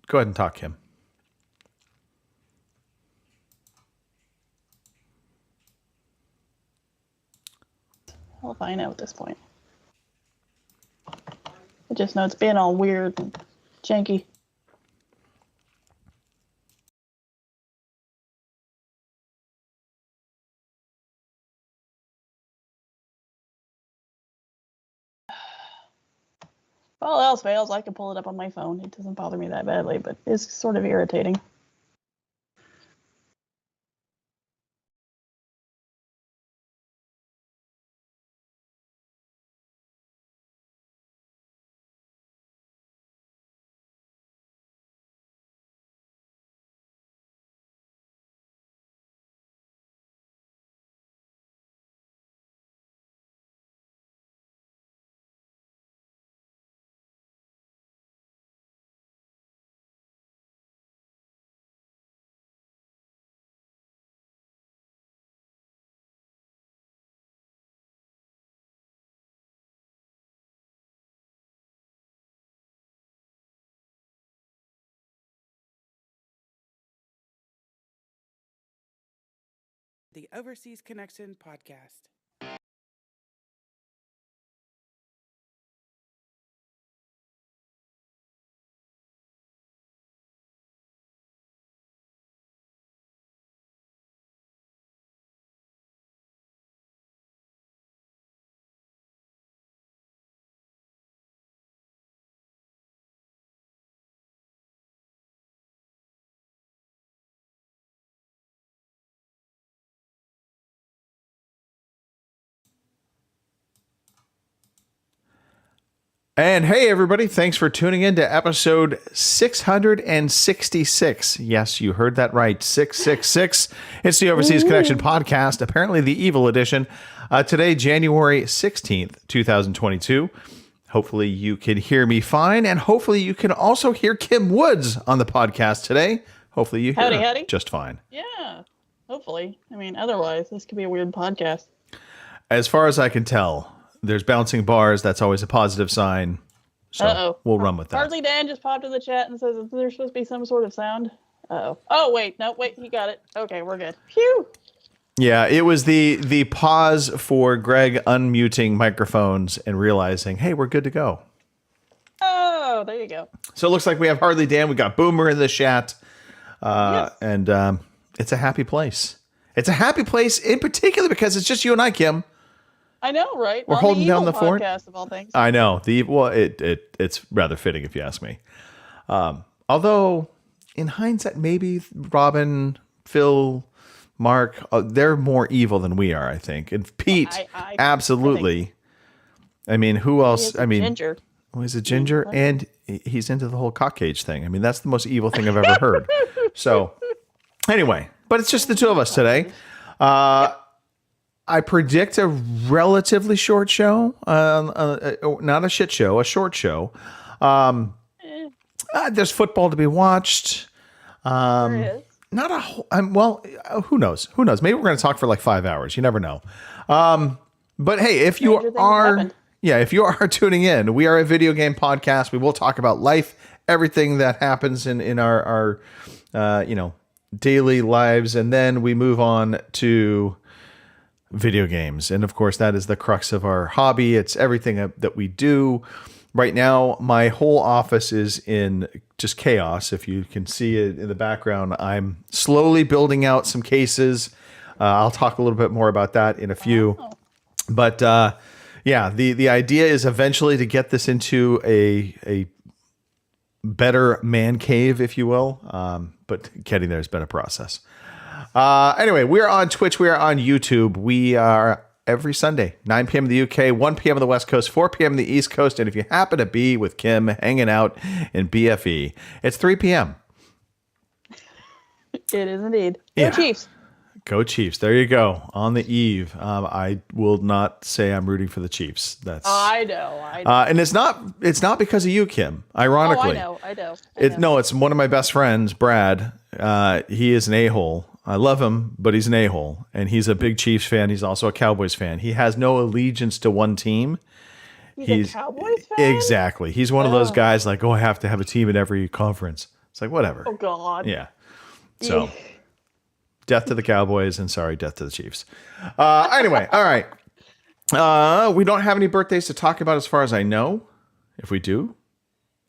Go ahead and talk, Kim. Well, if I know at this point. I just know it's being all weird and janky. If all else fails, I can pull it up on my phone. It doesn't bother me that badly, but it's sort of irritating. The Overseas Connection podcast. And hey, everybody, thanks for tuning in to episode 666. Yes, you heard that right, 666. It's the Overseas Connection podcast, apparently the evil edition. Today, January 16th, 2022. Hopefully you can hear me fine, and hopefully you can also hear Kim Woods on the podcast today. Hopefully you hear her just fine. Yeah, hopefully. I mean, otherwise, this could be a weird podcast. As far as I can tell, there's bouncing bars. That's always a positive sign. So we'll run with that. Hardly Dan just popped in the chat and says, is there supposed to be some sort of sound? Uh-oh. Oh, wait. No, wait. He got it. Okay, we're good. Phew. Yeah, it was the pause for Greg unmuting microphones and realizing, hey, we're good to go. Oh, there you go. So it looks like we have Hardly Dan. We got Boomer in the chat. Yes. And it's a happy place. It's a happy place in particular because it's just you and I, Kim. I know, right? We're holding down the fort. Podcast of all things. I know. It's rather fitting if you ask me. Although, in hindsight, maybe Robin, Phil, Mark, they're more evil than we are, I think. And Pete, absolutely. I mean, who else? I mean, Ginger. Well, he's a ginger, and he's into the whole cock cage thing. I mean, that's the most evil thing I've ever heard. So, anyway, but it's just the two of us today. I predict a relatively short show, not a shit show, a short show. There's football to be watched. There is. Not a whole, who knows? Who knows? Maybe we're going to talk for like 5 hours. You never know. But hey, if you are tuning in, we are a video game podcast. We will talk about life, everything that happens in our daily lives, and then we move on to video games. And of course, that is the crux of our hobby. It's everything that we do. Right now, my whole office is in just chaos. If you can see it in the background, I'm slowly building out some cases. I'll talk a little bit more about that in a few. Oh. But the idea is eventually to get this into a better man cave, if you will. But getting there has been a process. Anyway, we are on Twitch. We are on YouTube. We are every Sunday, 9 p.m. in the UK, 1 p.m. on the West Coast, 4 p.m. in the East Coast. And if you happen to be with Kim hanging out in BFE, it's 3 p.m. It is indeed. Go Chiefs. Go Chiefs. There you go. On the eve. I will not say I'm rooting for the Chiefs. I know. And it's not because of you, Kim. Ironically. I know. No, it's one of my best friends, Brad. He is an a-hole. I love him, but he's an a-hole. And he's a big Chiefs fan. He's also a Cowboys fan. He has no allegiance to one team. He's a Cowboys fan? Exactly. He's one of those guys like, I have to have a team in every conference. It's like, whatever. Oh, God. Yeah. So, death to the Cowboys and sorry, death to the Chiefs. Anyway, all right. We don't have any birthdays to talk about as far as I know. If we do,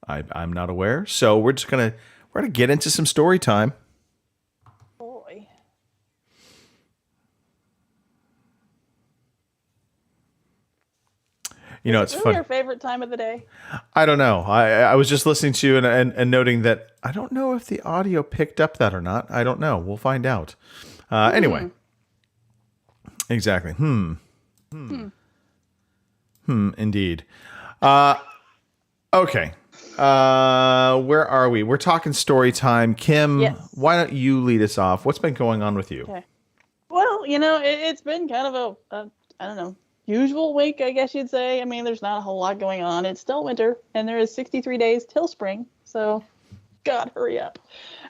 I'm not aware. So we're gonna get into some story time. Boy. You know, it's really funny. Your favorite time of the day? I don't know. I was just listening to you and noting that I don't know if the audio picked up that or not. I don't know. We'll find out. Anyway. Exactly. Indeed. Okay. Where are we? We're talking story time. Kim, Yes. Why don't you lead us off? What's been going on with you? Okay. Well, you know, it's been kind of a I don't know, usual week, I guess you'd say. I mean, there's not a whole lot going on. It's still winter, and there is 63 days till spring. So, God, hurry up.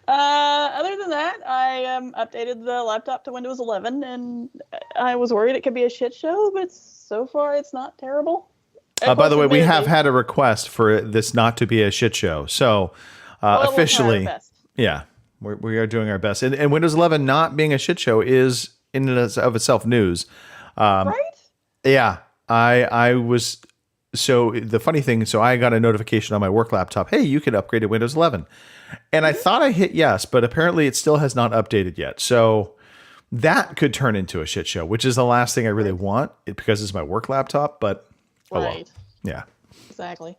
Other than that, I updated the laptop to Windows 11, and I was worried it could be a shit show, but so far it's not terrible. By the way, we have had a request for this not to be a shit show. So, officially, we'll try our best. Yeah, we are doing our best. And Windows 11 not being a shit show is in and of itself news. Right? Yeah, I was. So the funny thing, so I got a notification on my work laptop. Hey, you can upgrade to Windows 11. And I thought I hit yes, but apparently it still has not updated yet. So that could turn into a shit show, which is the last thing I really want because it's my work laptop. But oh well. Right. Yeah. Exactly.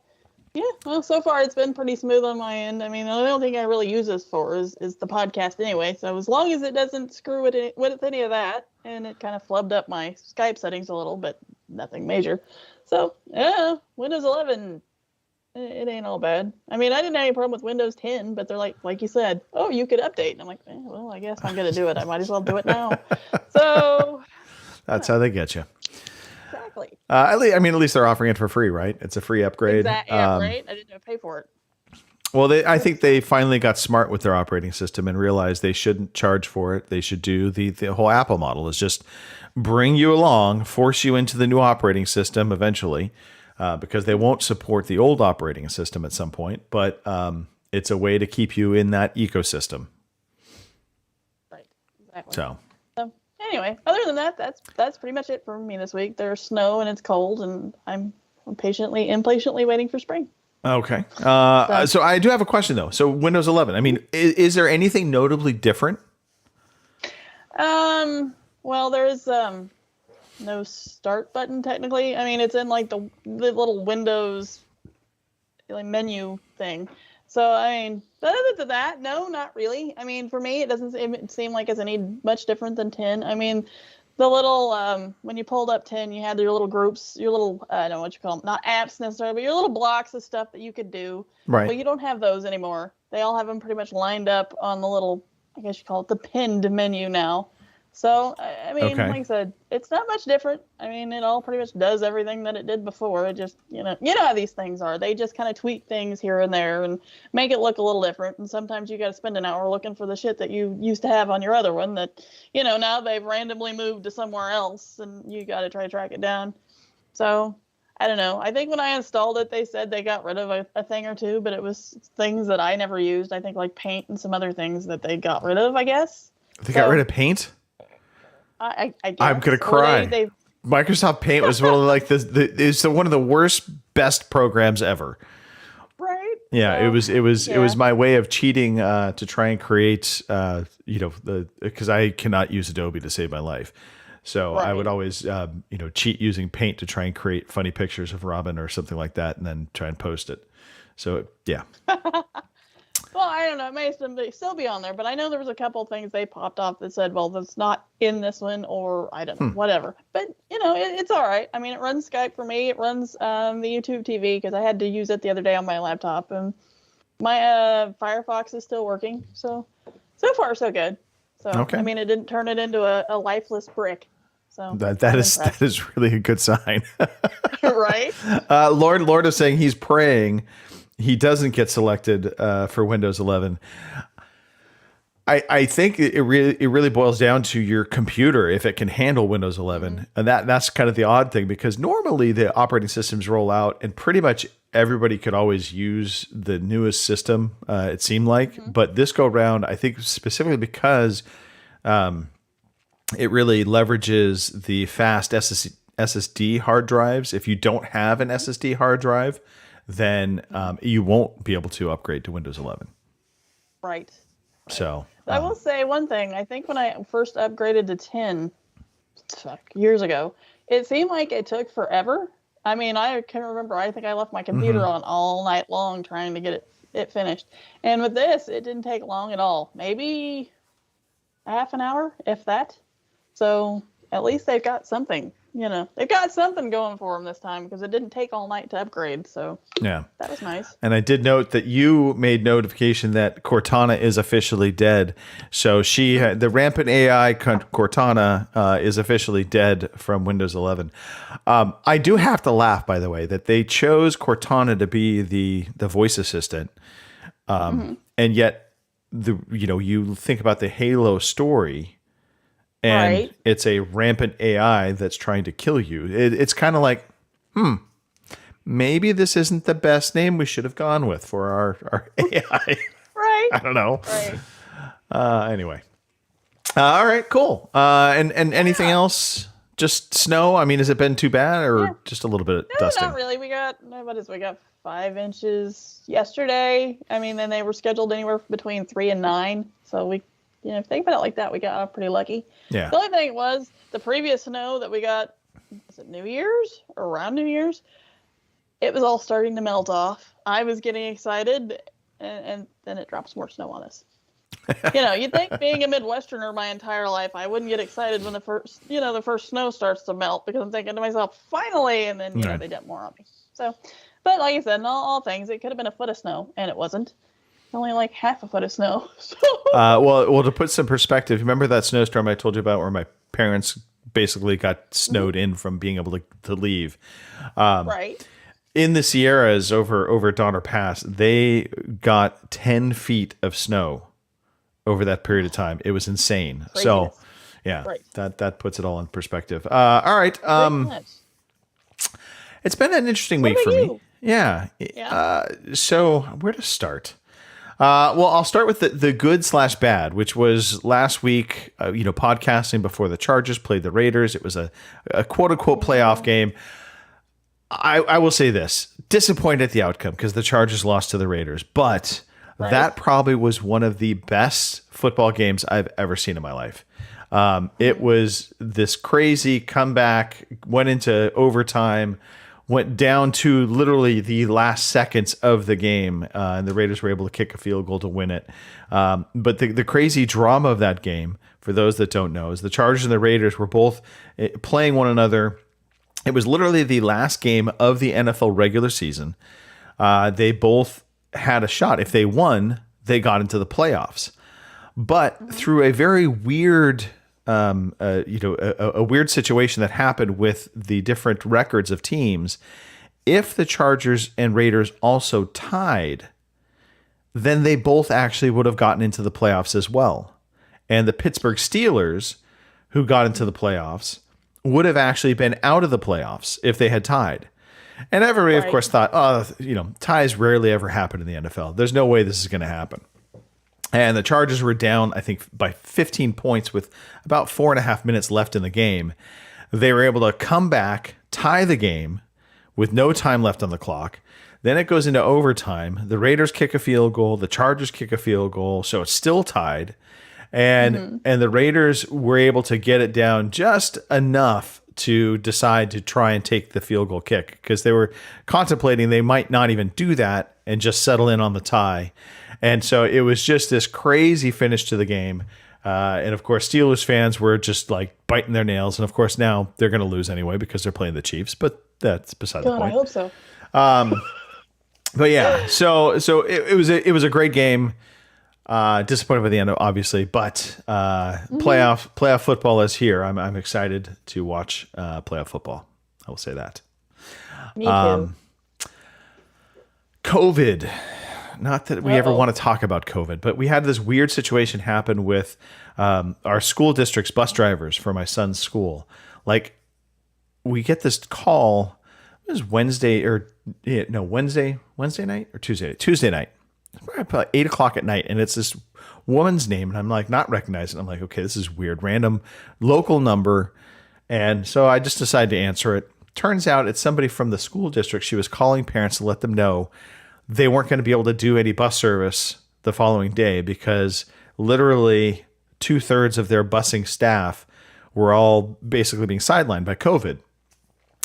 Yeah, well, so far it's been pretty smooth on my end. I mean, the only thing I really use this for is the podcast anyway. So as long as it doesn't screw with any of that, and it kind of flubbed up my Skype settings a little, but nothing major. So, yeah, Windows 11, it ain't all bad. I mean, I didn't have any problem with Windows 10, but they're like you said, oh, you could update. And I'm like, well, I guess I'm going to do it. I might as well do it now. So. That's how they get you. Exactly. At least they're offering it for free, right? It's a free upgrade. Exactly. Yeah, right? I didn't have to pay for it. Well, I think they finally got smart with their operating system and realized they shouldn't charge for it. They should do the whole Apple model is just bring you along, force you into the new operating system eventually, because they won't support the old operating system at some point. But it's a way to keep you in that ecosystem. Right. Exactly. So anyway, other than that, that's pretty much it for me this week. There's snow and it's cold, and I'm impatiently waiting for spring. Okay. So I do have a question though. So Windows 11. I mean, is there anything notably different? Well, there's no start button technically. I mean, it's in like the little Windows like menu thing. So I mean, but other than that, no, not really. I mean, for me, it doesn't seem like it's any much different than 10. I mean, the little when you pulled up 10, you had your little groups, your little I don't know what you call them, not apps necessarily, but your little blocks of stuff that you could do. Right. Well, you don't have those anymore. They all have them pretty much lined up on the little, I guess you call it the pinned menu now. So, I mean, Okay. Like I said, it's not much different. I mean, it all pretty much does everything that it did before. It just, you know how these things are. They just kind of tweak things here and there and make it look a little different. And sometimes you got to spend an hour looking for the shit that you used to have on your other one that, now they've randomly moved to somewhere else and you got to try to track it down. So, I don't know. I think when I installed it, they said they got rid of a thing or two, but it was things that I never used. I think like Paint and some other things that they got rid of, I guess. They got rid of Paint? I guess. I'm gonna cry. They Microsoft Paint was one of one of the worst best programs ever. right. Yeah, So, it was yeah. my way of cheating to try and create because I cannot use Adobe to save my life. So I would Right. always cheat using Paint to try and create funny pictures of Robin or something like that, and then try and post it. So yeah. Well, I don't know. It may still be on there, but I know there was a couple of things they popped off that said, well, that's not in this one, or I don't know, whatever. But, it's all right. I mean, it runs Skype for me. It runs the YouTube TV because I had to use it the other day on my laptop. And my Firefox is still working. So far, so good. So, Okay. I mean, it didn't turn it into a lifeless brick. So That I'm is impressed. really a good sign. Right? Lord is saying he's praying he doesn't get selected for Windows 11. I think it really boils down to your computer if it can handle Windows 11, and that's kind of the odd thing because normally the operating systems roll out and pretty much everybody could always use the newest system. It seemed like, but this go round, I think specifically because it really leverages the fast SSD hard drives. If you don't have an SSD hard drive, then you won't be able to upgrade to Windows 11. Right. So I will say one thing. I think when I first upgraded to 10 years ago, it seemed like it took forever. I mean, I can remember, I think I left my computer on all night long trying to get it finished. And with this, it didn't take long at all. Maybe a half an hour, if that. So at least they've got something, they've got something going for them this time because it didn't take all night to upgrade. So yeah, that was nice. And I did note that you made notification that Cortana is officially dead. So the rampant AI Cortana is officially dead from Windows 11. I do have to laugh, by the way, that they chose Cortana to be the voice assistant. And yet you think about the Halo story. And it's a rampant AI that's trying to kill you. It's kind of like, maybe this isn't the best name we should have gone with for our AI. Right. I don't know. Right. Anyway. All right, cool. And anything else? Just snow? I mean, has it been too bad or just a little bit of dusting? Not really. We got 5 inches yesterday. I mean, then they were scheduled anywhere between 3 and 9. So if you think about it like that, we got pretty lucky. Yeah. The only thing was the previous snow that we got, was it New Year's or around New Year's? It was all starting to melt off. I was getting excited, and then it drops more snow on us. You'd think being a Midwesterner my entire life, I wouldn't get excited when the first snow starts to melt because I'm thinking to myself, finally, and then they dump more on me. So, but like I said, in all things, it could have been a foot of snow, and it wasn't. Only like half a foot of snow. So. Well, to put some perspective, remember that snowstorm I told you about where my parents basically got snowed in from being able to leave? Right. In the Sierras over Donner Pass, they got 10 feet of snow over that period of time. It was insane. Craziness. So, yeah, that puts it all in perspective. All right. It's been an interesting week for me. Yeah. So where to start? Well, I'll start with the good/bad, which was last week, podcasting before the Chargers played the Raiders. It was a quote unquote playoff game. I will say this, disappointed at the outcome because the Chargers lost to the Raiders, but that probably was one of the best football games I've ever seen in my life. It was this crazy comeback, went into overtime, went down to literally the last seconds of the game, and the Raiders were able to kick a field goal to win it. But the crazy drama of that game, for those that don't know, is the Chargers and the Raiders were both playing one another. It was literally the last game of the NFL regular season. They both had a shot. If they won, they got into the playoffs. But through a very weird a weird situation that happened with the different records of teams. If the Chargers and Raiders also tied, then they both actually would have gotten into the playoffs as well. And the Pittsburgh Steelers, who got into the playoffs, would have actually been out of the playoffs if they had tied. And everybody, of course, thought, ties rarely ever happen in the NFL. There's no way this is going to happen. And the Chargers were down, I think, by 15 points with about 4.5 minutes left in the game. They were able to come back, tie the game with no time left on the clock. Then it goes into overtime. The Raiders kick a field goal. The Chargers kick a field goal. So it's still tied. And the Raiders were able to get it down just enough to decide to try and take the field goal kick because they were contemplating they might not even do that and just settle in on the tie. And so it was just this crazy finish to the game. And of course, Steelers fans were just like biting their nails. And of course, now they're going to lose anyway because they're playing the Chiefs. But that's beside the point. I hope so. But yeah, so it was a great game. Disappointed by the end, obviously. But playoff football is here. I'm excited to watch playoff football. I will say that. Me too. COVID. not that we ever want to talk about COVID, but we had this weird situation happen with our school district's bus drivers for my son's school. Like, we get this call. It was Wednesday night or Tuesday night. It's probably 8:00 at night, and it's this woman's name, and I'm like not recognizing it. I'm like, okay, this is weird, random local number, and so I just decided to answer it. Turns out it's somebody from the school district. She was calling parents to let them know they weren't going to be able to do any bus service the following day because literally 2/3 of their busing staff were all basically being sidelined by COVID.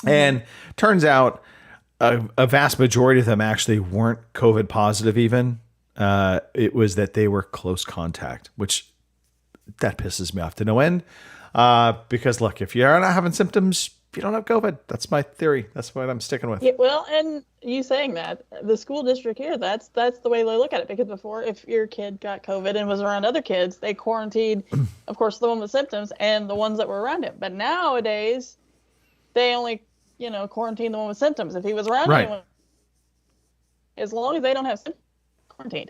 And turns out a vast majority of them actually weren't COVID positive even. It was that they were close contact, which that pisses me off to no end. Because look, if you're not having symptoms, you don't have COVID. That's my theory. That's what I'm sticking with. Yeah, well, and you saying that, the school district here, that's the way they look at it. Because before, if your kid got COVID and was around other kids, they quarantined, of course, the one with symptoms and the ones that were around him. But nowadays, they only, quarantine the one with symptoms. If he was around anyone, as long as they don't have symptoms, quarantined.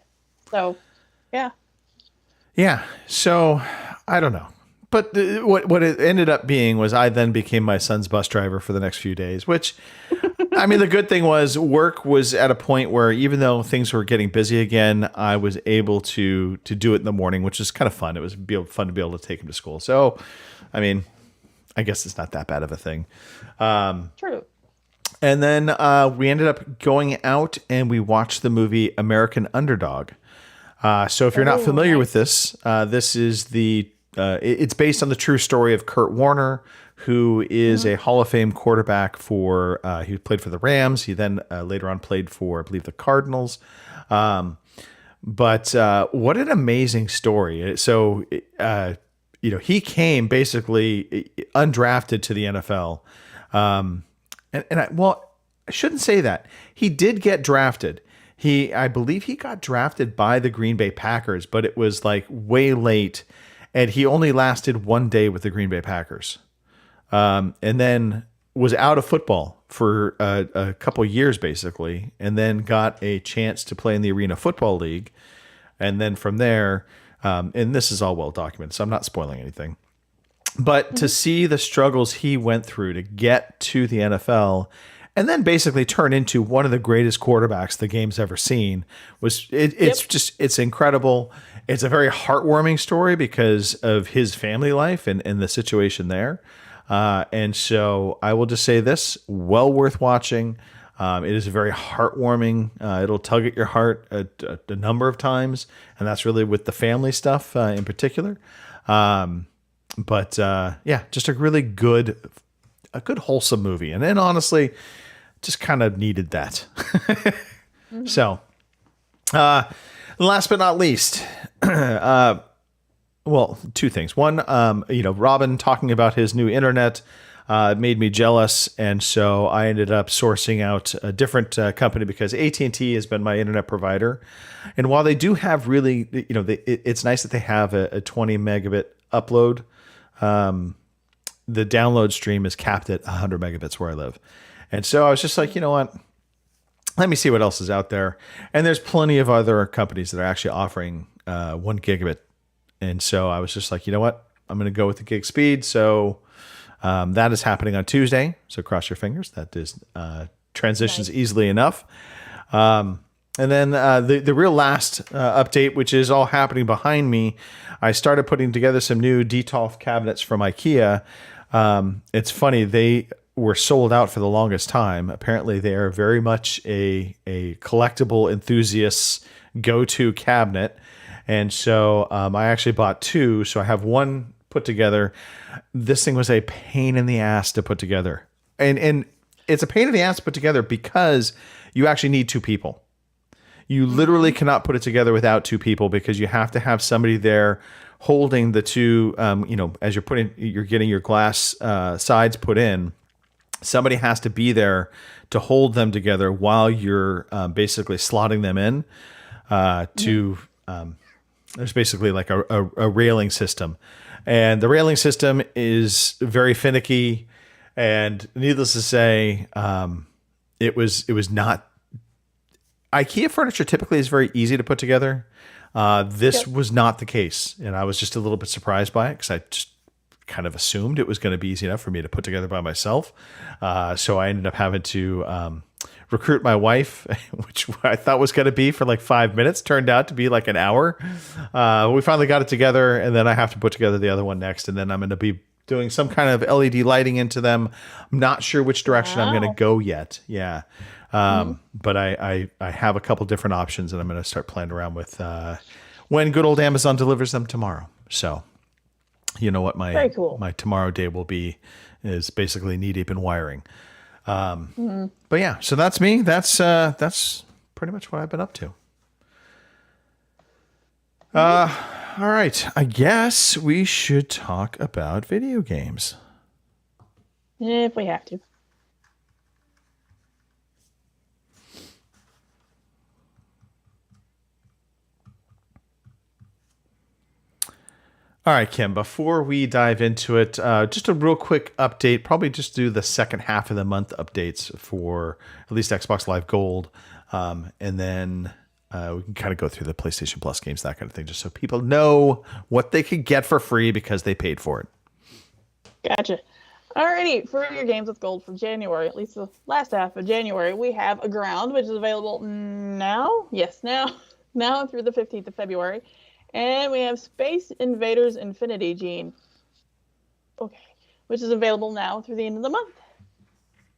So, yeah. Yeah. So, I don't know. But what it ended up being was I then became my son's bus driver for the next few days, which, I mean, the good thing was work was at a point where even though things were getting busy again, I was able to do it in the morning, which is kind of fun. It was fun to be able to take him to school. So, I mean, I guess it's not that bad of a thing. True. And then we ended up going out and we watched the movie American Underdog. So if you're not familiar with this, this is it's based on the true story of Kurt Warner, who is a Hall of Fame quarterback for, he played for the Rams. He then later on played for, I believe, the Cardinals. But what an amazing story. So, he came basically undrafted to the NFL. I shouldn't say that. He did get drafted. I believe he got drafted by the Green Bay Packers, but it was like way late. And he only lasted one day with the Green Bay Packers, and then was out of football for a couple years, basically, and then got a chance to play in the Arena Football League. And then from there, and this is all well documented, so I'm not spoiling anything. But to see the struggles he went through to get to the NFL and then basically turn into one of the greatest quarterbacks the game's ever seen it's incredible. It's a very heartwarming story because of his family life and the situation there. And so I will just say this, well worth watching. It is very heartwarming. It'll tug at your heart a number of times. And that's really with the family stuff in particular. But just a really good wholesome movie. And then honestly, just kind of needed that. So, last but not least, two things. One, Robin talking about his new internet made me jealous, and so I ended up sourcing out a different company because AT&T has been my internet provider. And while they do have really, it's nice that they have a 20 megabit upload. The download stream is capped at 100 megabits where I live. And so I was just like, you know what? Let me see what else is out there. And there's plenty of other companies that are actually offering 1 gigabit. And so I was just like, you know what? I'm going to go with the gig speed. So that is happening on Tuesday. So cross your fingers. That is transitions easily enough. And then the real last update, which is all happening behind me, I started putting together some new Detolf cabinets from IKEA. It's funny, they were sold out for the longest time. Apparently, they are very much a collectible enthusiast's go-to cabinet. And so I actually bought 2. So I have one put together. This thing was a pain in the ass to put together. And it's a pain in the ass to put together because you actually need 2 people. You literally cannot put it together without 2 people because you have to have somebody there holding the 2, as you're getting your glass sides put in. Somebody has to be there to hold them together while you're basically slotting them in there's basically like a railing system. And the railing system is very finicky. And needless to say, it was not IKEA furniture typically is very easy to put together. This was not the case, and I was just a little bit surprised by it because I just kind of assumed it was going to be easy enough for me to put together by myself. So I ended up having to recruit my wife, which I thought was going to be for like 5 minutes, turned out to be like an hour. We finally got it together, and then I have to put together the other one next, and then I'm going to be doing some kind of LED lighting into them. I'm not sure which direction I'm going to go yet. Yeah. But I have a couple different options, and I'm going to start playing around with when good old Amazon delivers them tomorrow. So, you know what my tomorrow day will be is basically knee deep in wiring. But yeah, so that's me. That's pretty much what I've been up to. All right. I guess we should talk about video games. If we have to. All right, Kim, before we dive into it, just a real quick update, probably just do the second half of the month updates for at least Xbox Live Gold. And then we can kind of go through the PlayStation Plus games, that kind of thing, just so people know what they could get for free because they paid for it. Gotcha. Alrighty, for your games with gold for January, at least the last half of January, we have Aground, which is available now. Yes, now through the 15th of February. And we have Space Invaders Infinity Gene. Okay. Which is available now through the end of the month.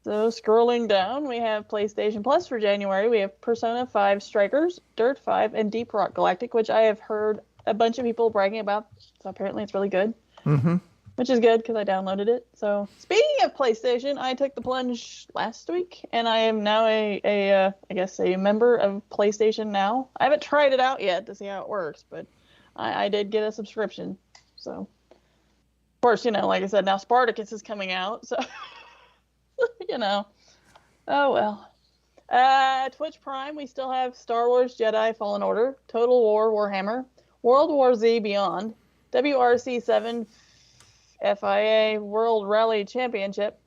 So scrolling down, we have PlayStation Plus for January. We have Persona 5 Strikers, Dirt 5, and Deep Rock Galactic, which I have heard a bunch of people bragging about. So apparently it's really good. Mm-hmm. Which is good because I downloaded it. So speaking of PlayStation, I took the plunge last week, and I am now I guess a member of PlayStation Now. I haven't tried it out yet to see how it works, but I did get a subscription. So, of course, like I said, now Spartacus is coming out. So, oh well. Twitch Prime, we still have Star Wars Jedi Fallen Order, Total War Warhammer, World War Z Beyond, WRC 7 FIA World Rally Championship,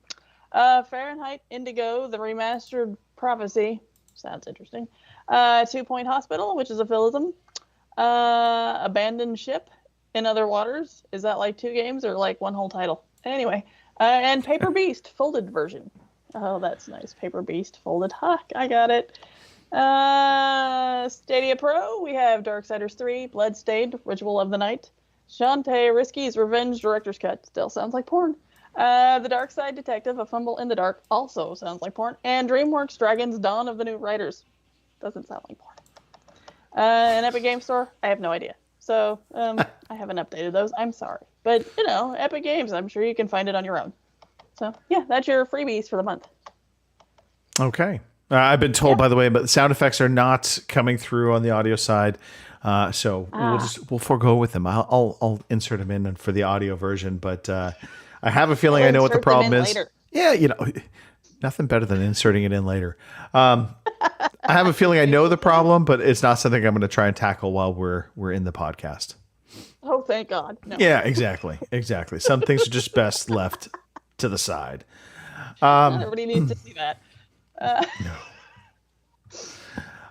Fahrenheit Indigo, the Remastered Prophecy. Sounds interesting. 2 Point Hospital, which is a philism. Abandoned Ship in Other Waters. Is that like 2 games or like one whole title? Anyway, and Paper Beast folded version. Oh, that's nice. Paper Beast folded. Ha, I got it. Stadia Pro, we have Darksiders 3, Bloodstained, Ritual of the Night, Shantae Risky's Revenge Director's Cut. Still sounds like porn. The Dark Side Detective, A Fumble in the Dark. Also sounds like porn. And DreamWorks Dragons Dawn of the New Riders. Doesn't sound like porn. An Epic Game Store? I have no idea. So, I haven't updated those. I'm sorry. But, Epic Games, I'm sure you can find it on your own. So, yeah, that's your freebies for the month. Okay. I've been told, by the way, but the sound effects are not coming through on the audio side. So we'll forego with them. I'll insert them in for the audio version, but I have a feeling I know what the problem is. Later. Yeah, nothing better than inserting it in later. I have a feeling I know the problem, but it's not something I'm going to try and tackle while we're in the podcast. Oh, thank God. No. Yeah, exactly. Some things are just best left to the side. Not everybody needs to see that.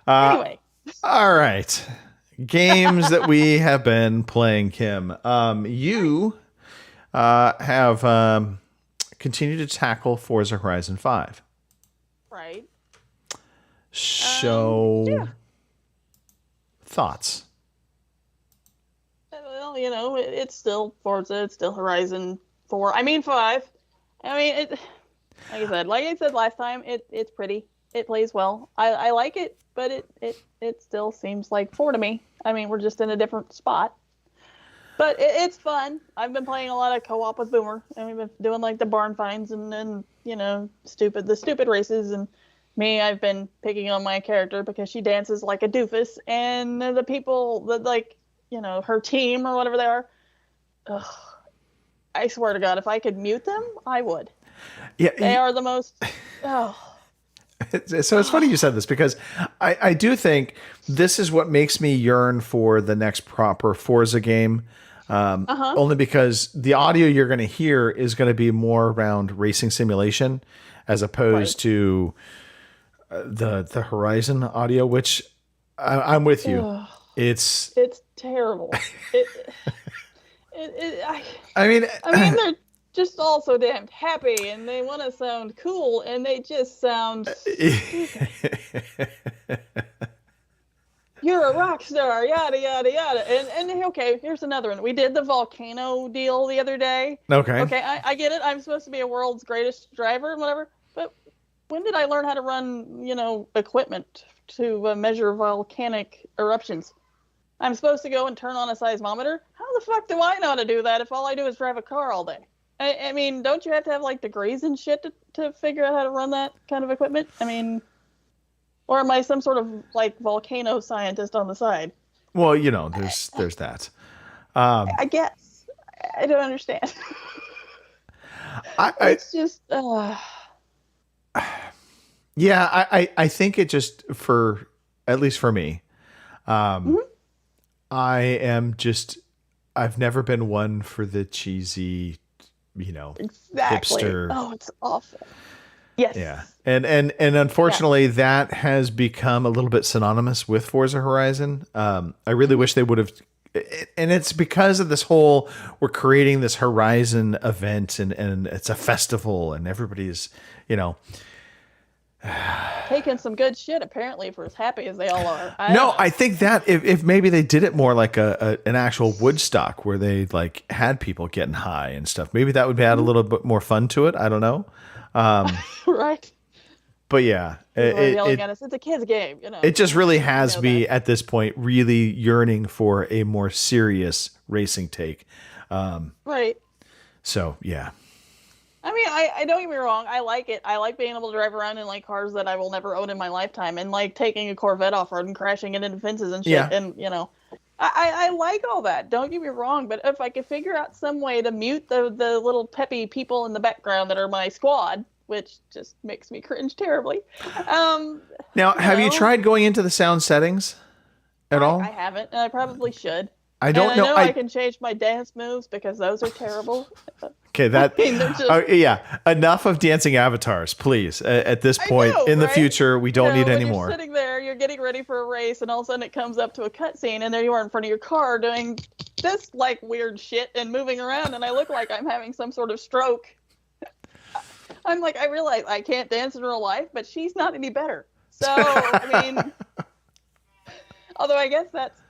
Anyway. All right. Games that we have been playing, Kim. You have continued to tackle Forza Horizon 5. Right. So, thoughts? Well, it's still Forza. It's still Horizon 4. I mean 5. I mean, like I said last time, it's pretty. It plays well. I like it, but it still seems like 4 to me. I mean, we're just in a different spot. But it's fun. I've been playing a lot of co-op with Boomer, and we've been doing like the barn finds and the stupid races. And me, I've been picking on my character because she dances like a doofus, and the people that her team or whatever they are. Ugh, I swear to God, if I could mute them, I would. Yeah, they are the most. Oh. So it's funny you said this because I do think this is what makes me yearn for the next proper Forza game. Only because the audio you're going to hear is going to be more around racing simulation as opposed to the Horizon audio, which I'm with you. Ugh, It's it's terrible. It, I I mean, I mean, they're just all so damn happy, and they want to sound cool, and they just sound stupid. You're a rock star, yada yada yada. And okay, here's another one. We did the volcano deal the other day. okay. Okay, I get it. I'm supposed to be a world's greatest driver and whatever. But when did I learn how to run, equipment to measure volcanic eruptions? I'm supposed to go and turn on a seismometer? How the fuck do I know how to do that if all I do is drive a car all day? I mean, don't you have to have like degrees and shit to figure out how to run that kind of equipment? I mean, or am I some sort of like volcano scientist on the side? Well, there's that. I guess I don't understand. It's just, yeah, I think it just at least for me, I've never been one for the cheesy, exactly. hipster. Oh, it's awful. Yes. Yeah. And unfortunately that has become a little bit synonymous with Forza Horizon. I really wish they would have, and it's because of this whole, we're creating this Horizon event and it's a festival and everybody's, taking some good shit apparently for as happy as they all are. I think that if maybe they did it more like an actual Woodstock where they like had people getting high and stuff, maybe that would add a little bit more fun to it. I don't know. Right. But yeah, yelling at us. It's a kid's game, It just really has me at this point really yearning for a more serious racing take. Right. So yeah. I mean, I don't get me wrong. I like it. I like being able to drive around in like cars that I will never own in my lifetime, and like taking a Corvette off road and crashing it into fences and shit. Yeah. And I like all that. Don't get me wrong. But if I could figure out some way to mute the little peppy people in the background that are my squad, which just makes me cringe terribly. Now, have you tried going into the sound settings at all? I haven't, and I probably should. I don't know. I can change my dance moves because those are terrible. Okay, that I mean, they're just, enough of dancing avatars, please. At this point in the future, we don't need any more. You're sitting there, you're getting ready for a race, and all of a sudden it comes up to a cutscene, and there you are in front of your car doing this like weird shit and moving around, and I look like I'm having some sort of stroke. I'm like, I realize I can't dance in real life, but she's not any better. So I mean, although I guess that's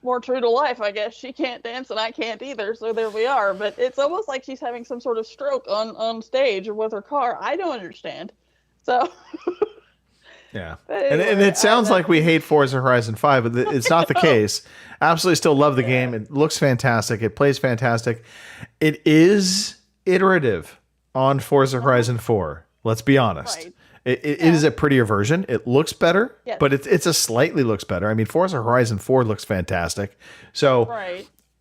more true to life. I guess she can't dance and I can't either, so there we are. But it's almost like she's having some sort of stroke on stage or with her car. I don't understand. So yeah, anyway, and it sounds like we hate Forza Horizon 5, but it's not the case. Absolutely still love the game. It looks fantastic. It plays fantastic. It is iterative on Forza Horizon 4. Let's be honest. Right. It is a prettier version. It looks better, yes. but it's a slightly looks better. I mean, Forza Horizon 4 looks fantastic. So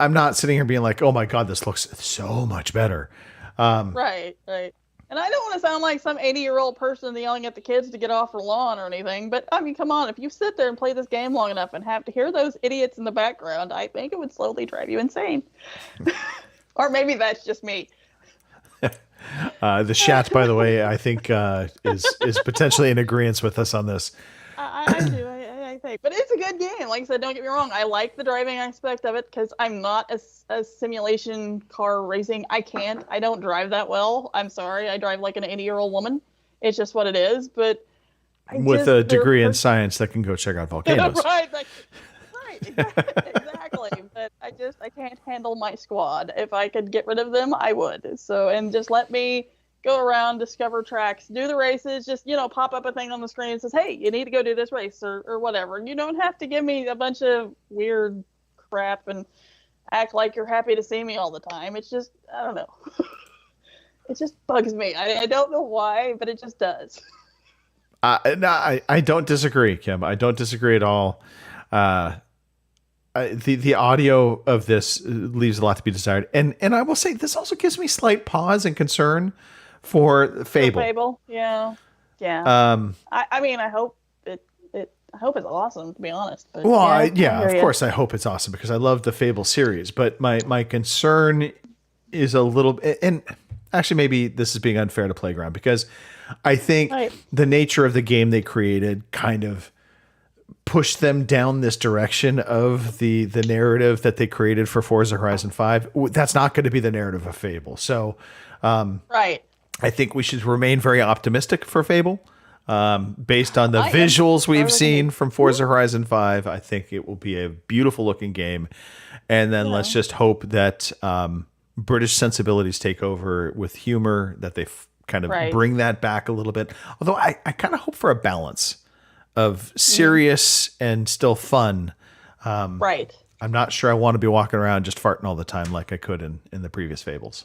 I'm not sitting here being like, oh my God, this looks so much better. Right. And I don't want to sound like some 80-year-old person yelling at the kids to get off her lawn or anything, but I mean, come on, if you sit there and play this game long enough and have to hear those idiots in the background, I think it would slowly drive you insane. Or maybe that's just me. The chat, by the way, I think is potentially in agreement with us on this. I do, I think. But it's a good game. Like I said, don't get me wrong. I like the driving aspect of it because I'm not a simulation car racing. I don't drive that well. I'm sorry. I drive like an 80-year-old woman. It's just what it is. But with a degree in science that can go check out volcanoes. Right, exactly. But I can't handle my squad. If I could get rid of them, I would. So, and just let me go around, discover tracks, do the races, just, pop up a thing on the screen that says, hey, you need to go do this race or whatever. And you don't have to give me a bunch of weird crap and act like you're happy to see me all the time. It's just, I don't know. It just bugs me. I don't know why, but it just does. No, I don't disagree, Kim. I don't disagree at all. The audio of this leaves a lot to be desired, and I will say this also gives me slight pause and concern for Fable. Fable, yeah. I mean, I hope I hope it's awesome, to be honest. But of course, I hope it's awesome because I love the Fable series. But my concern is a little, and actually, maybe this is being unfair to Playground because I think Right. the nature of the game they created kind of pushed them down this direction of the narrative that they created for Forza Horizon 5. That's not going to be the narrative of Fable. So Right. I think we should remain very optimistic for Fable. Based on the visuals we've seen from Forza Horizon 5, I think it will be a beautiful looking game. And then let's just hope that British sensibilities take over with humor, that they kind of bring that back a little bit. Although I kind of hope for a balance of serious and still fun. Right. I'm not sure I want to be walking around just farting all the time like I could in the previous Fables.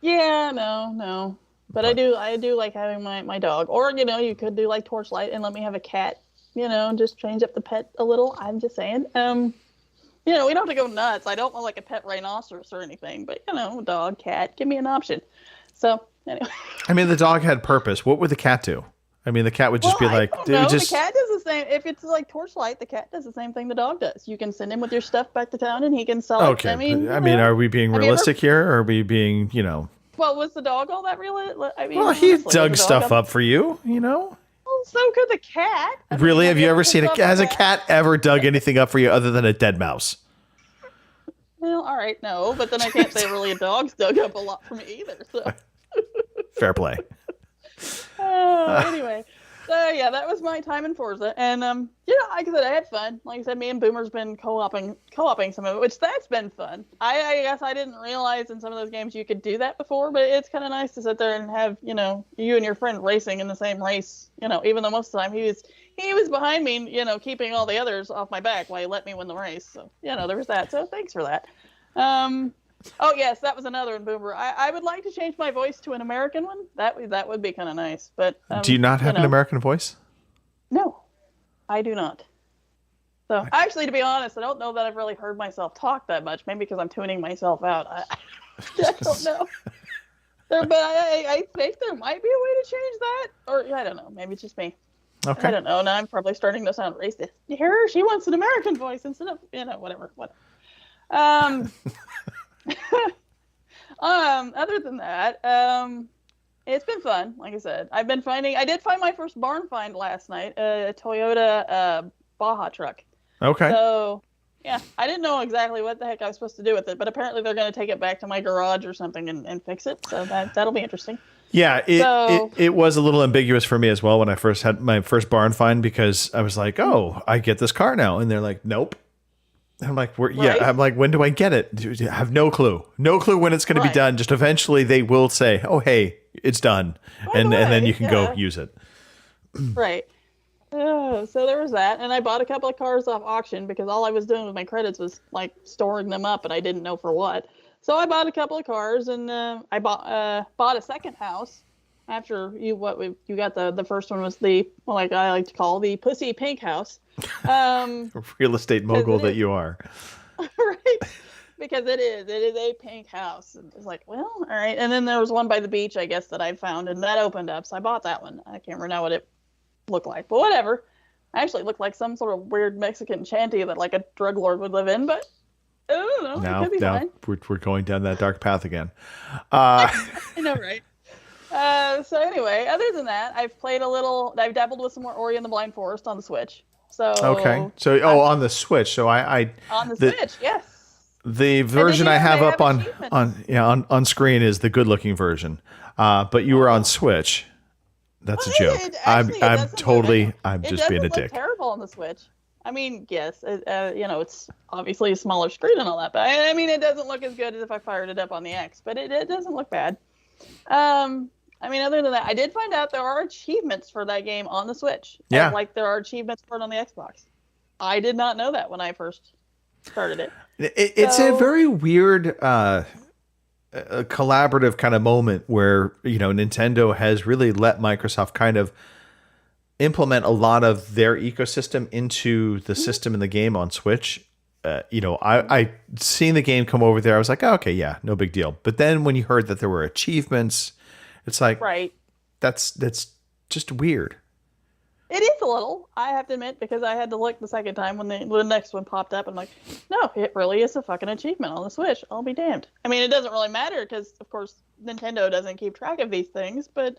Yeah, no. But I do like having my dog. Or, you could do like Torchlight and let me have a cat, just change up the pet a little. I'm just saying. We don't have to go nuts. I don't want like a pet rhinoceros or anything, but dog, cat, give me an option. So anyway. I mean, the dog had purpose. What would the cat do? I mean, the cat would just be like, the cat does the same. If it's like Torchlight, the cat does the same thing the dog does. You can send him with your stuff back to town and he can sell it. Okay. I mean, are we being realistic here or are we being, Well, was the dog all that real? I mean, well, he dug stuff up for you, Well, so could the cat. Really? Have you ever seen has a cat ever dug anything up for you other than a dead mouse? Well, all right, no, but then I can't say really a dog's dug up a lot for me either. So fair play. Anyway, so yeah, that was my time in Forza, and like I said, I had fun. Like I said, me and Boomer's been co-oping some of it, which that's been fun. I guess I didn't realize in some of those games you could do that before, but it's kind of nice to sit there and have you and your friend racing in the same race. Even though most of the time he was behind me, keeping all the others off my back while he let me win the race. So there was that. So thanks for that. Oh yes, that was another one, Boomer. I would like to change my voice to an American one. That would be kind of nice. But do you not have an American voice? No, I do not. So actually, to be honest, I don't know that I've really heard myself talk that much. Maybe because I'm tuning myself out. I don't know. But I think there might be a way to change that, or I don't know. Maybe it's just me. Okay. I don't know. Now I'm probably starting to sound racist. Here, she wants an American voice instead of whatever. Other than that, it's been fun. Like I said, I did find my first barn find last night, a Toyota Baja truck. Okay. So, yeah, I didn't know exactly what the heck I was supposed to do with it, but apparently they're going to take it back to my garage or something and fix it. So that'll be interesting. Yeah, it was a little ambiguous for me as well when I first had my first barn find because I was like, oh, I get this car now. And they're like, nope. I'm like, I'm like, when do I get it? I have no clue. No clue when it's going to be done. Just eventually they will say, oh, hey, it's done. And then you can go use it. Right. So there was that. And I bought a couple of cars off auction because all I was doing with my credits was like storing them up and I didn't know for what. So I bought a couple of cars and I bought a second house after you got the first one was like I like to call the pussy pink house. Real estate mogul that you are. Right. Because it is a pink house. And it's like, well, all right. And then there was one by the beach, I guess, that I found and that opened up. So I bought that one. I can't remember now what it looked like, but whatever. Actually, it looked like some sort of weird Mexican shanty that like a drug lord would live in, but I don't know. It could be fine. We're going down that dark path again. I know, right? So anyway, other than that, I've dabbled with some more Ori and the Blind Forest on the Switch. So okay. So on the Switch. So I on the Switch, yes. The version I have up on screen is the good looking version. But you were on Switch. That's a joke. I'm just being a dick. It doesn't look terrible on the Switch. I mean, yes, it's obviously a smaller screen and all that, but I mean, it doesn't look as good as if I fired it up on the X, but it doesn't look bad. I mean, other than that, I did find out there are achievements for that game on the Switch. Yeah. Like there are achievements for it on the Xbox. I did not know that when I first started it. It's a very weird a collaborative kind of moment where, Nintendo has really let Microsoft kind of implement a lot of their ecosystem into the system in the game on Switch. I seen the game come over there. I was like, oh, okay, yeah, no big deal. But then when you heard that there were achievements, it's like, right. That's just weird. It is a little, I have to admit, because I had to look the second time when the next one popped up. And I'm like, no, it really is a fucking achievement on the Switch. I'll be damned. I mean, it doesn't really matter because, of course, Nintendo doesn't keep track of these things, but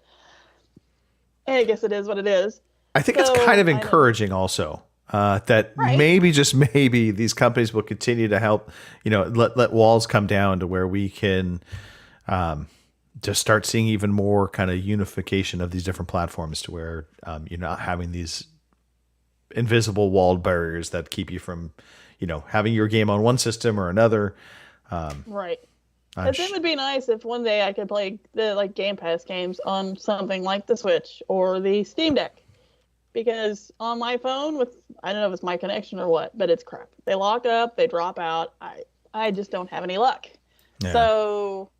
I guess it is what it is. I think it's kind of encouraging also that maybe, just maybe, these companies will continue to help, let walls come down to where we can just start seeing even more kind of unification of these different platforms to where you're not having these invisible walled barriers that keep you from, having your game on one system or another. Right. Because it would be nice if one day I could play the Game Pass games on something like the Switch or the Steam Deck. Because on my phone, I don't know if it's my connection or what, but it's crap. They lock up, they drop out. I just don't have any luck. Yeah. So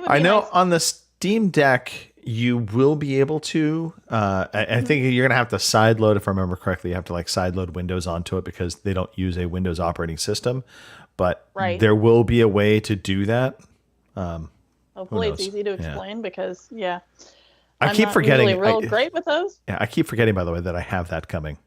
I know nice. On the Steam Deck, you will be able to. I think you're going to have to sideload, if I remember correctly. You have to sideload Windows onto it because they don't use a Windows operating system. But there will be a way to do that. Hopefully it's easy to explain because, I keep forgetting. I'm not really great with those. Yeah, I keep forgetting, by the way, that I have that coming.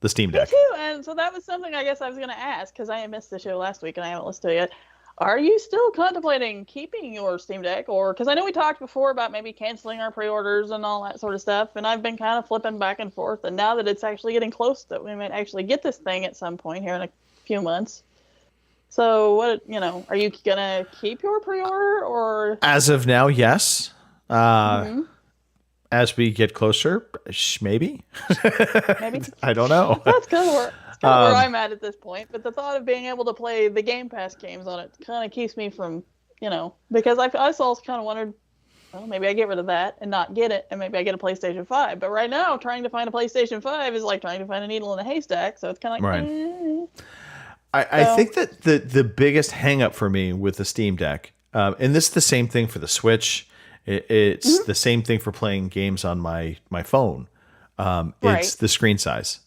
The Steam Deck. Me too, and so that was something I guess I was going to ask because I missed the show last week and I haven't listened to it yet. Are you still contemplating keeping your Steam Deck? Or because I know we talked before about maybe canceling our pre-orders and all that sort of stuff, and I've been kind of flipping back and forth, and now that it's actually getting close that we might actually get this thing at some point here in a few months. So what, are you going to keep your pre-order or? As of now, yes. As we get closer, maybe. Maybe. I don't know. That's kind of where I'm at this point. But the thought of being able to play the Game Pass games on it kind of keeps me from, because I also kind of wondered, well, maybe I get rid of that and not get it, and maybe I get a PlayStation 5. But right now, trying to find a PlayStation 5 is like trying to find a needle in a haystack. So it's kind of like, I think that the biggest hang up for me with the Steam Deck, and this is the same thing for the Switch, it's the same thing for playing games on my phone. It's the screen size.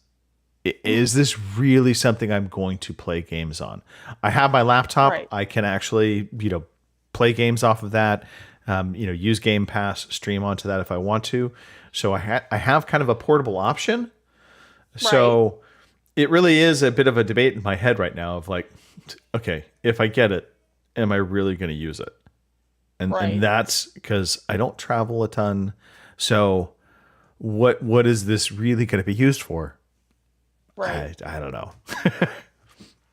Is this really something I'm going to play games on? I have my laptop. I can actually, play games off of that, use Game Pass, stream onto that if I want to. So I have kind of a portable option. So it really is a bit of a debate in my head right now of okay, if I get it, am I really going to use it? And that's because I don't travel a ton. So what is this really going to be used for? I don't know.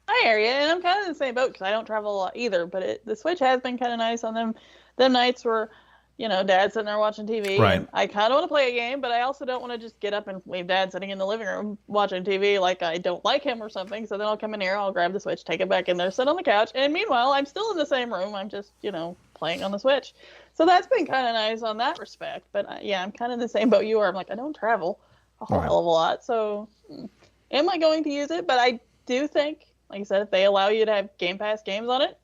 I hear you, and I'm kind of in the same boat because I don't travel a lot either. But the Switch has been kind of nice on them nights where, Dad's sitting there watching TV. And I kind of want to play a game, but I also don't want to just get up and leave Dad sitting in the living room watching TV like I don't like him or something. So then I'll come in here, I'll grab the Switch, take it back in there, sit on the couch, and meanwhile, I'm still in the same room. I'm just, playing on the Switch. So that's been kind of nice on that respect. But I'm kind of in the same boat you are. I'm like, I don't travel a whole hell of a lot. So am I going to use it? But I do think, like I said, if they allow you to have Game Pass games on it,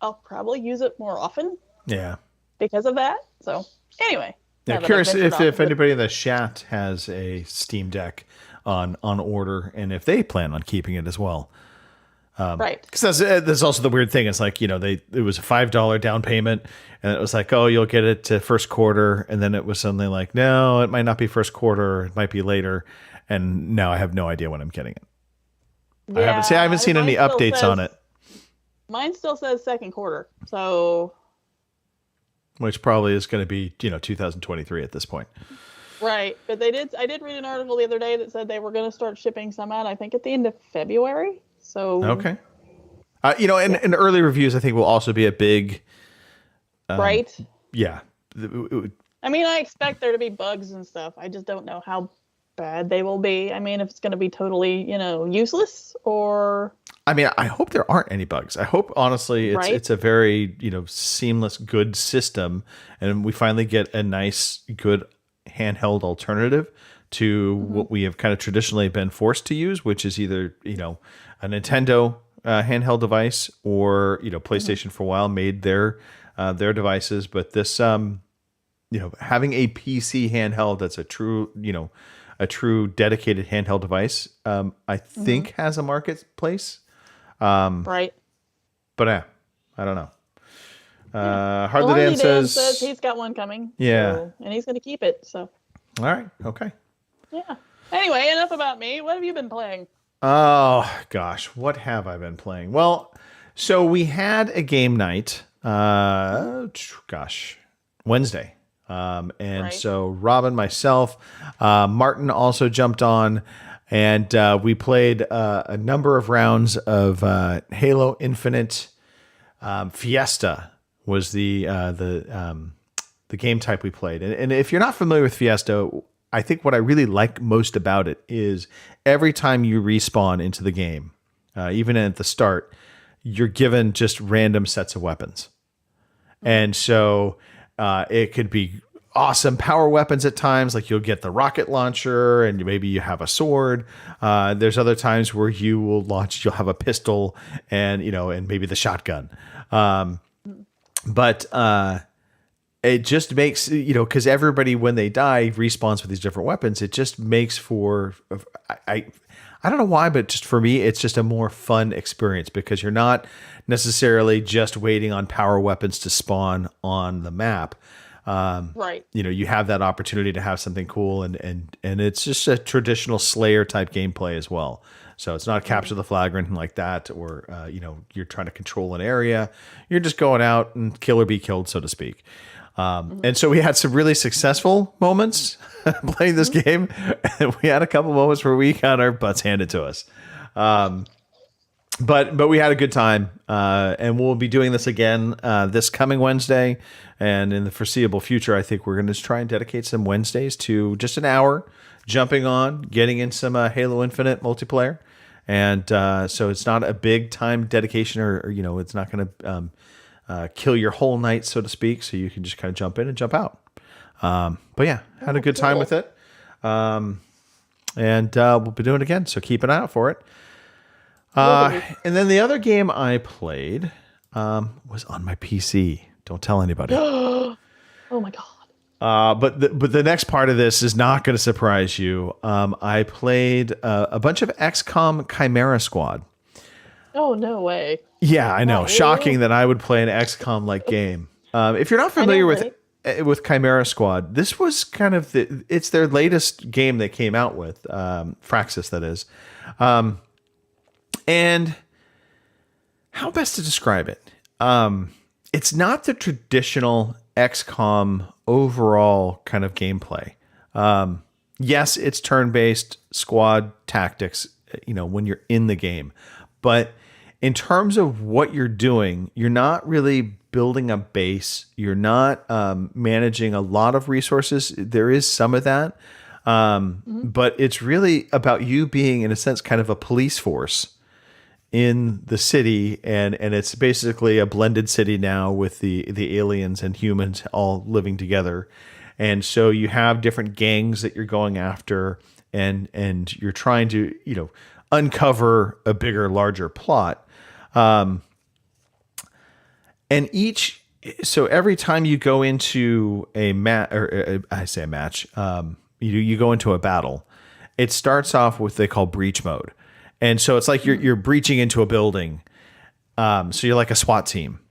I'll probably use it more often. Yeah. Because of that. So anyway. Yeah, curious if anybody in the chat has a Steam Deck on order and if they plan on keeping it as well. Because that's also the weird thing. It's like, it was a $5 down payment and it was like, oh, you'll get it to first quarter. And then it was suddenly like, no, it might not be first quarter. It might be later. And now I have no idea when I'm getting it. Yeah, I haven't seen any updates on it. Mine still says second quarter. So. Which probably is going to be, 2023 at this point. Right. But I did read an article the other day that said they were going to start shipping some out, I think at the end of February. So okay, and early reviews I think will also be a big, Yeah, I mean, I expect there to be bugs and stuff. I just don't know how bad they will be. I mean, if it's going to be totally, useless or. I mean, I hope there aren't any bugs. I hope honestly it's a very seamless, good system, and we finally get a nice, good handheld alternative to what we have kind of traditionally been forced to use, which is either a Nintendo handheld device or PlayStation for a while made their devices, but this having a PC handheld that's a true dedicated handheld device I think has a marketplace, but I don't know. Hardly Dan says he's got one coming, and he's going to keep it. So all right, okay. Yeah. Anyway, enough about me. What have you been playing? Oh gosh, what have I been playing? Well, so we had a game night. Wednesday. And Right. so Robin, myself, Martin also jumped on, and we played a number of rounds of Halo Infinite. Fiesta was the game type we played. And if you're not familiar with Fiesta, I think what I really like most about it is every time you respawn into the game, even at the start, you're given just random sets of weapons. And so it could be awesome power weapons at times, like you'll get the rocket launcher and maybe you have a sword. There's other times where you'll have a pistol and, and maybe the shotgun. But it just makes, because everybody, when they die, respawns with these different weapons. It just makes for, I don't know why, but just for me, it's just a more fun experience because you're not necessarily just waiting on power weapons to spawn on the map. Right. You have that opportunity to have something cool, and it's just a traditional Slayer type gameplay as well. So it's not capture the flag or anything like that, or you're trying to control an area. You're just going out and kill or be killed, so to speak. And so we had some really successful moments playing this game, and we had a couple moments where we got our butts handed to us. But we had a good time, and we'll be doing this again this coming Wednesday, and in the foreseeable future, I think we're going to try and dedicate some Wednesdays to just an hour jumping on, getting in some Halo Infinite multiplayer, and so it's not a big time dedication, or it's not going to kill your whole night, so to speak. So you can just kind of jump in and jump out. But yeah, had a good time with it, and we'll be doing it again. So keep an eye out for it. And then the other game I played was on my PC. Don't tell anybody. Oh my god! But the next part of this is not going to surprise you. I played a bunch of XCOM Chimera Squad. Oh no way! Yeah, I know. Shocking that I would play an XCOM like game. If you're not familiar with Chimera Squad, this was kind of it's their latest game they came out with. Fraxis, that is. And how best to describe it? It's not the traditional XCOM overall kind of gameplay. Yes, it's turn-based squad tactics, when you're in the game. But in terms of what you're doing, you're not really building a base. You're not managing a lot of resources. There is some of that. But it's really about you being, in a sense, kind of a police force in the city, and it's basically a blended city now with the aliens and humans all living together. And so you have different gangs that you're going after, and you're trying to, uncover a bigger, larger plot. And so every time you go into a match, you go into a battle, it starts off with they call breach mode. And so it's like you're breaching into a building. So you're like a SWAT team.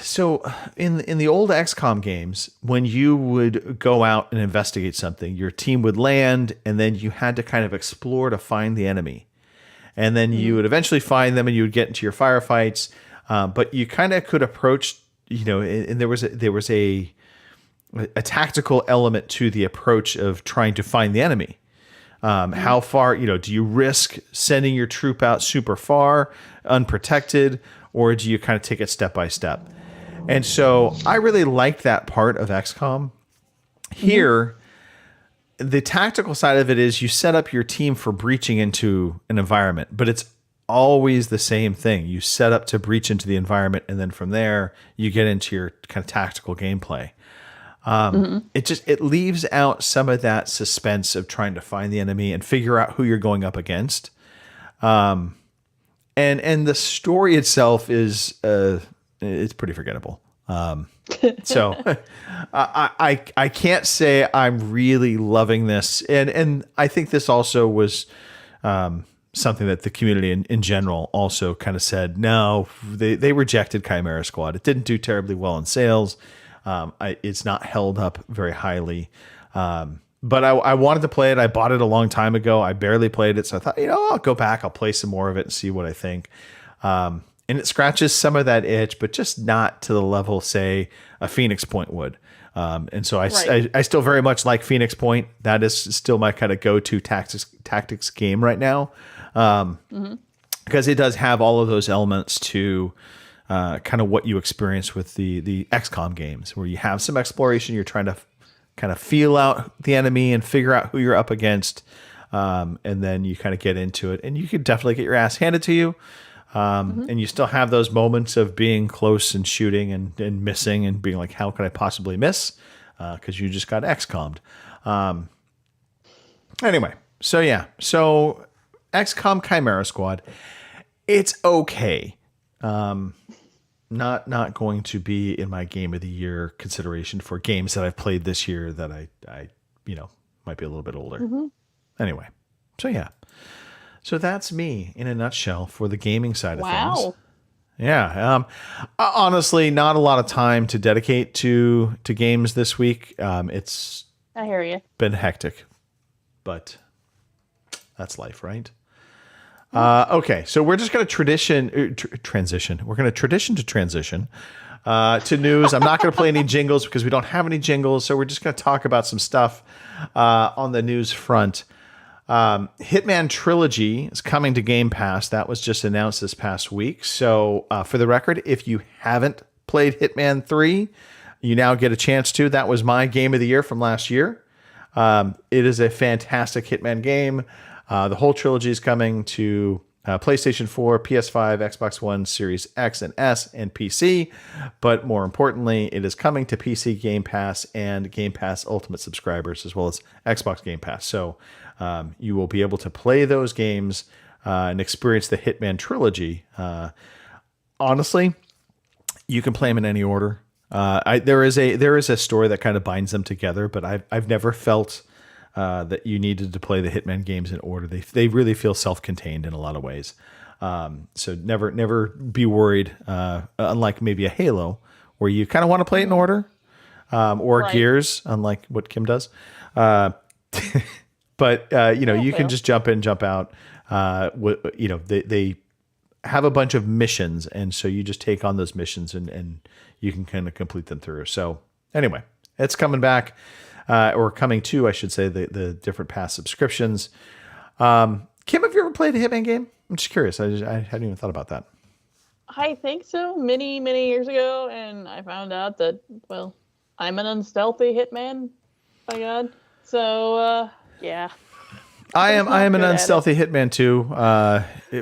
So in the old XCOM games, when you would go out and investigate something, your team would land, and then you had to kind of explore to find the enemy. And then you would eventually find them, and you would get into your firefights. But you kind of could approach, and there was a tactical element to the approach of trying to find the enemy. How far, do you risk sending your troop out super far, unprotected, or do you kind of take it step by step? And so I really liked that part of XCOM. Here, the tactical side of it is you set up your team for breaching into an environment, but it's always the same thing. You set up to breach into the environment, and then from there, you get into your kind of tactical gameplay. It leaves out some of that suspense of trying to find the enemy and figure out who you're going up against. And the story itself is it's pretty forgettable. So I can't say I'm really loving this, and I think this also was something that the community in general also kind of said no. They rejected Chimera Squad. It didn't do terribly well in sales. It's not held up very highly. But I wanted to play it. I bought it a long time ago. I barely played it. So I thought, I'll go back. I'll play some more of it and see what I think. And it scratches some of that itch, but just not to the level, say, a Phoenix Point would. And so I still very much like Phoenix Point. That is still my kind of go-to tactics game right now. Because it does have all of those elements to kind of what you experience with the XCOM games, where you have some exploration. You're trying to kind of feel out the enemy and figure out who you're up against. And then you kind of get into it, and you could definitely get your ass handed to you. And you still have those moments of being close and shooting and missing and being like, how could I possibly miss? Because you just got XCOM'd. Anyway, so XCOM Chimera Squad, it's okay. Not going to be in my game of the year consideration for games that I've played this year that I might be a little bit older. Anyway, so that's me in a nutshell for the gaming side of things. Yeah. Honestly, not a lot of time to dedicate to games this week. It's I hear you. Been hectic, but that's life, right? Okay, so we're just going to transition. We're going to transition to news. I'm not going to play any jingles because we don't have any jingles. So we're just going to talk about some stuff on the news front. Hitman Trilogy is coming to Game Pass. That was just announced this past week. So for the record, if you haven't played Hitman 3, you now get a chance to. That was my game of the year from last year. It is a fantastic Hitman game. The whole trilogy is coming to PlayStation 4, PS5, Xbox One, Series X and S, and PC. But more importantly, it is coming to PC Game Pass and Game Pass Ultimate subscribers, as well as Xbox Game Pass. So you will be able to play those games and experience the Hitman Trilogy. Honestly, you can play them in any order. There is a story that kind of binds them together, but I've never felt that you needed to play the Hitman games in order. They really feel self-contained in a lot of ways. So never be worried. Unlike maybe a Halo, where you kind of want to play it in order, or Gears, unlike what Kim does. But you can just jump in, jump out. They have a bunch of missions, and so you just take on those missions, and you can kind of complete them through. So anyway, it's coming back. Or coming to, I should say, the different pass subscriptions. Kim, have you ever played a Hitman game? I'm just curious. I hadn't even thought about that. I think so, many, many years ago, and I found out that, well, I'm an unstealthy Hitman, by God. So, yeah. I am an unstealthy Hitman too.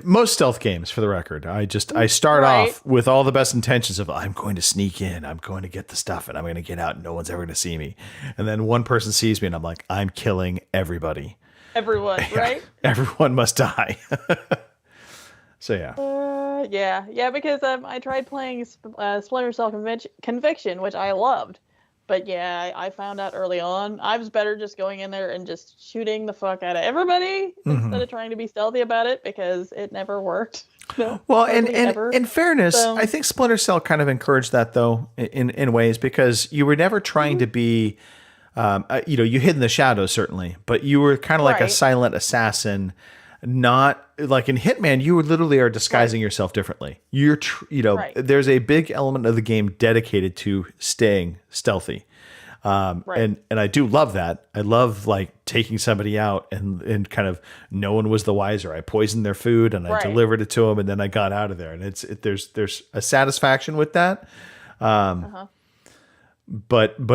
Most stealth games, for the record, I start off with all the best intentions of I'm going to sneak in, I'm going to get the stuff, and I'm going to get out, and no one's ever going to see me. And then one person sees me, and I'm like, I'm killing everybody. Everyone, right? Everyone must die. So yeah. Yeah, because I tried playing Splinter Cell Conviction, which I loved. But yeah, I found out early on I was better just going in there and just shooting the fuck out of everybody instead of trying to be stealthy about it, because it never worked. No, well, and in fairness, I think Splinter Cell kind of encouraged that though in ways, because you were never trying to be, you hid in the shadows certainly, but you were kind of like a silent assassin. Not like in Hitman, you literally are disguising yourself differently. You're, there's a big element of the game dedicated to staying stealthy. And I do love that. I love like taking somebody out and kind of no one was the wiser. I poisoned their food and I delivered it to them, and then I got out of there. And there's a satisfaction with that. But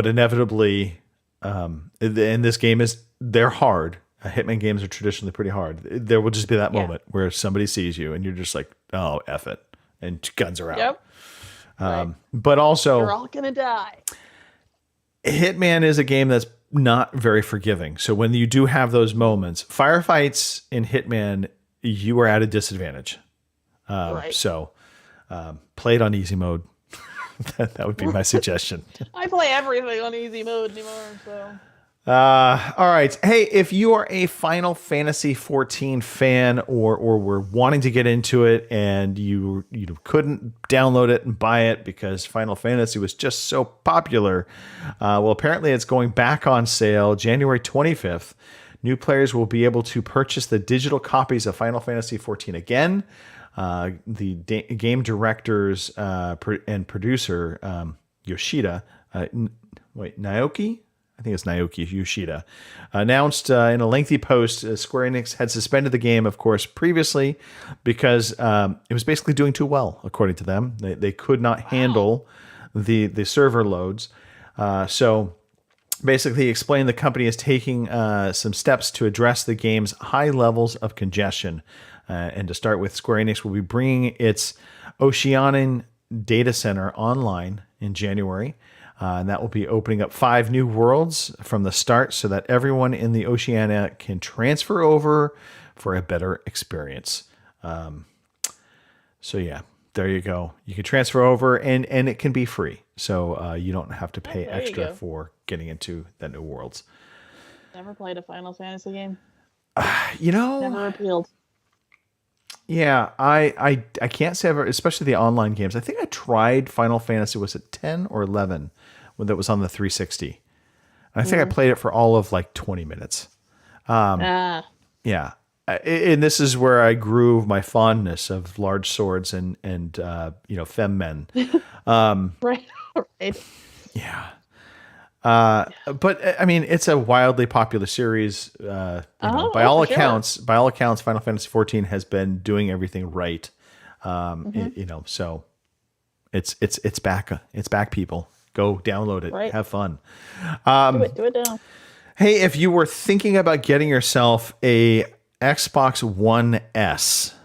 inevitably, and this game they're hard. Hitman games are traditionally pretty hard. There will just be that moment where somebody sees you and you're just like, oh, F it. And guns are out. Yep. But also, you're all going to die. Hitman is a game that's not very forgiving. So when you do have those moments, firefights in Hitman, you are at a disadvantage. So play it on easy mode. that would be my suggestion. I play everything on easy mode anymore, so... All right. Hey, if you are a Final Fantasy 14 fan or were wanting to get into it and you couldn't download it and buy it because Final Fantasy was just so popular, well, apparently it's going back on sale January 25th. New players will be able to purchase the digital copies of Final Fantasy 14 again. The game directors and producer Yoshida, Naoki? I think it's Naoki Yoshida, announced in a lengthy post Square Enix had suspended the game, of course, previously because it was basically doing too well, according to them. They could not handle the server loads. So basically he explained the company is taking some steps to address the game's high levels of congestion. And to start with, Square Enix will be bringing its Oceanian data center online in January. And that will be opening up 5 new worlds from the start so that everyone in the Oceania can transfer over for a better experience. So yeah, there you go. You can transfer over and it can be free. So you don't have to pay extra for getting into the new worlds. Never played a Final Fantasy game. Never appealed. Yeah, I can't say ever, especially the online games. I think I tried Final Fantasy, was it 10 or 11 when that was on the 360? And I think I played it for all of like 20 minutes. Yeah. And this is where I grew my fondness of large swords and femme men. Right. Yeah. But I mean, it's a wildly popular series. By all accounts, Final Fantasy 14 has been doing everything right. So it's back. It's back, people. Go download it. Right. Have fun. Do it now. Hey, if you were thinking about getting yourself a Xbox One S,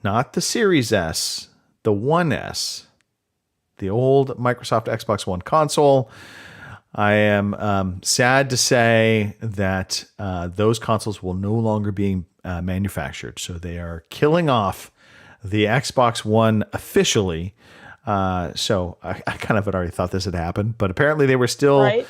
not the Series S, the One S, the old Microsoft Xbox One console, I am sad to say that those consoles will no longer be manufactured. So they are killing off the Xbox One officially. So I kind of had already thought this had happened, but apparently they were still doing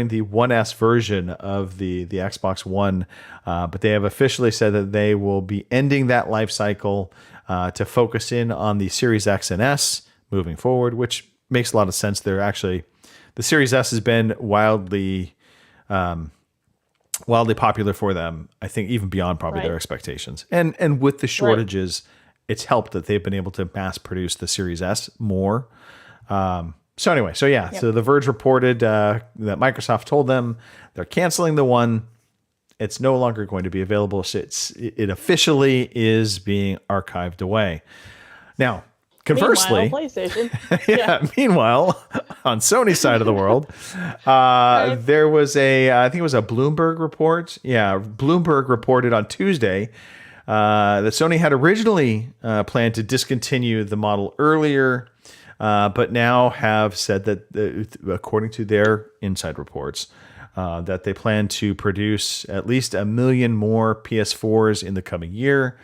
the 1S version of the Xbox One. But they have officially said that they will be ending that life cycle to focus in on the Series X and S moving forward, which makes a lot of sense. They're actually... The Series S has been wildly popular for them, I think, even beyond probably their expectations. And with the shortages, it's helped that they've been able to mass produce the Series S more. So The Verge reported that Microsoft told them they're canceling the One. It's no longer going to be available. So it officially is being archived away. Now, conversely, meanwhile, on Sony's side of the world, there was I think it was a Bloomberg report. Yeah, Bloomberg reported on Tuesday that Sony had originally planned to discontinue the model earlier, but now have said that, according to their inside reports, that they plan to produce at least 1 million more PS4s in the coming year.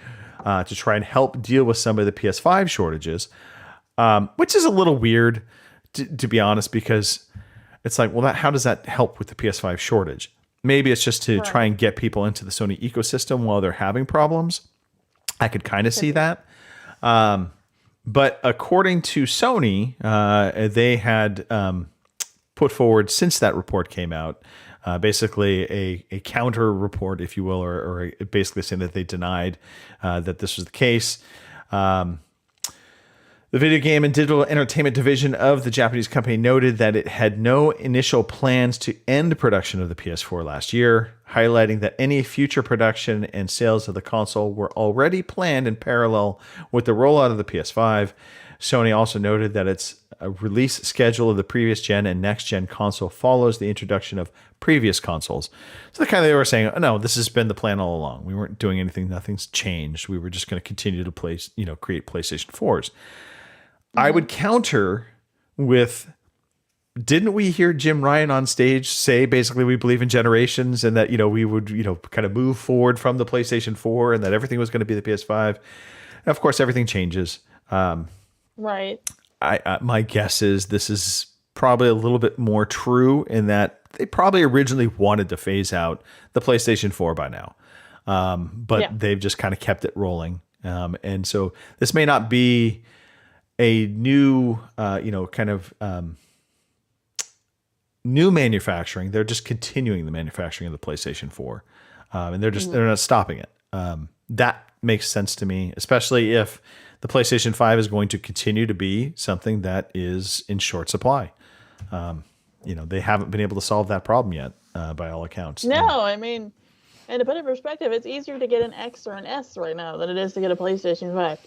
To try and help deal with some of the PS5 shortages, which is a little weird, to be honest, because it's like, well, how does that help with the PS5 shortage? Maybe it's just to try and get people into the Sony ecosystem while they're having problems. I could kind of see that. But according to Sony, they had put forward, since that report came out, basically a counter report, if you will, or basically saying that they denied that this was the case. The video game and digital entertainment division of the Japanese company noted that it had no initial plans to end production of the PS4 last year, highlighting that any future production and sales of the console were already planned in parallel with the rollout of the PS5. Sony also noted that its release schedule of the previous gen and next gen console follows the introduction of previous consoles. So they were saying, oh, no, this has been the plan all along. We weren't doing anything. Nothing's changed. We were just going to continue to create PlayStation 4s. I would counter with, didn't we hear Jim Ryan on stage say basically we believe in generations and that, we would, kind of move forward from the PlayStation 4 and that everything was going to be the PS5. And of course, everything changes. Right. My guess is this is probably a little bit more true in that they probably originally wanted to phase out the PlayStation 4 by now. But they've just kind of kept it rolling. And so this may not be a new, new manufacturing. They're just continuing the manufacturing of the PlayStation 4. And they're not stopping it. That makes sense to me, especially if the PlayStation 5 is going to continue to be something that is in short supply. They haven't been able to solve that problem yet, by all accounts. No, I mean, and to put it in perspective, it's easier to get an X or an S right now than it is to get a PlayStation 5.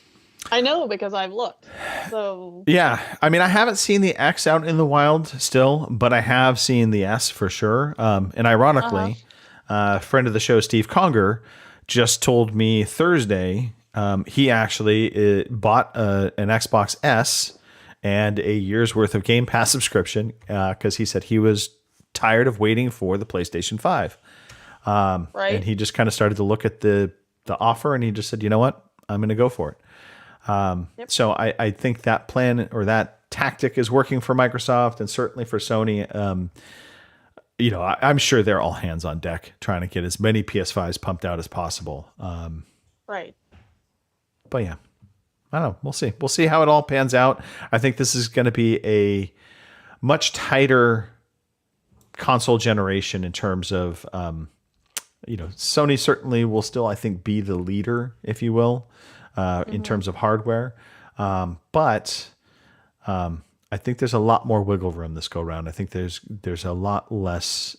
I know because I've looked. So yeah, I mean, I haven't seen the X out in the wild still, but I have seen the S for sure. And ironically, a friend of the show, Steve Conger, just told me Thursday he actually bought an Xbox S and a year's worth of Game Pass subscription because he said he was tired of waiting for the PlayStation 5. Right. And he just kind of started to look at the offer and he just said, you know what, I'm going to go for it. So I think that plan or that tactic is working for Microsoft and certainly for Sony. I'm sure they're all hands on deck trying to get as many PS5s pumped out as possible. Right. But yeah, I don't know. We'll see. We'll see how it all pans out. I think this is going to be a much tighter console generation in terms of, Sony certainly will still, I think, be the leader, if you will, in terms of hardware. But I think there's a lot more wiggle room this go round. I think there's a lot less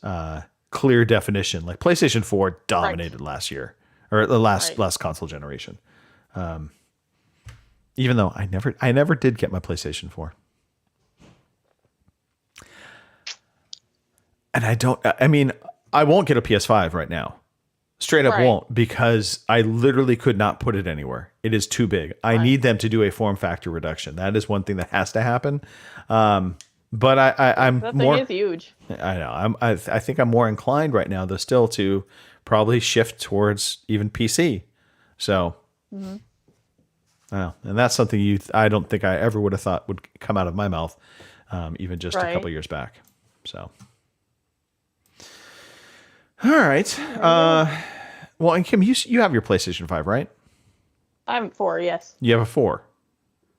clear definition. Like PlayStation 4 dominated last year or the last console generation. Even though I never did get my PlayStation 4. And I won't get a PS5 right now. Straight up won't, because I literally could not put it anywhere. It is too big. I need them to do a form factor reduction. That is one thing that has to happen. But I'm that more. Thing is huge. I know. I think I'm more inclined right now, though, still to probably shift towards even PC. So, I don't know. And that's something I don't think I ever would have thought would come out of my mouth, even just a couple years back. So. All right. Well, and Kim, you have your PlayStation 5, right? I'm 4, yes. You have a 4.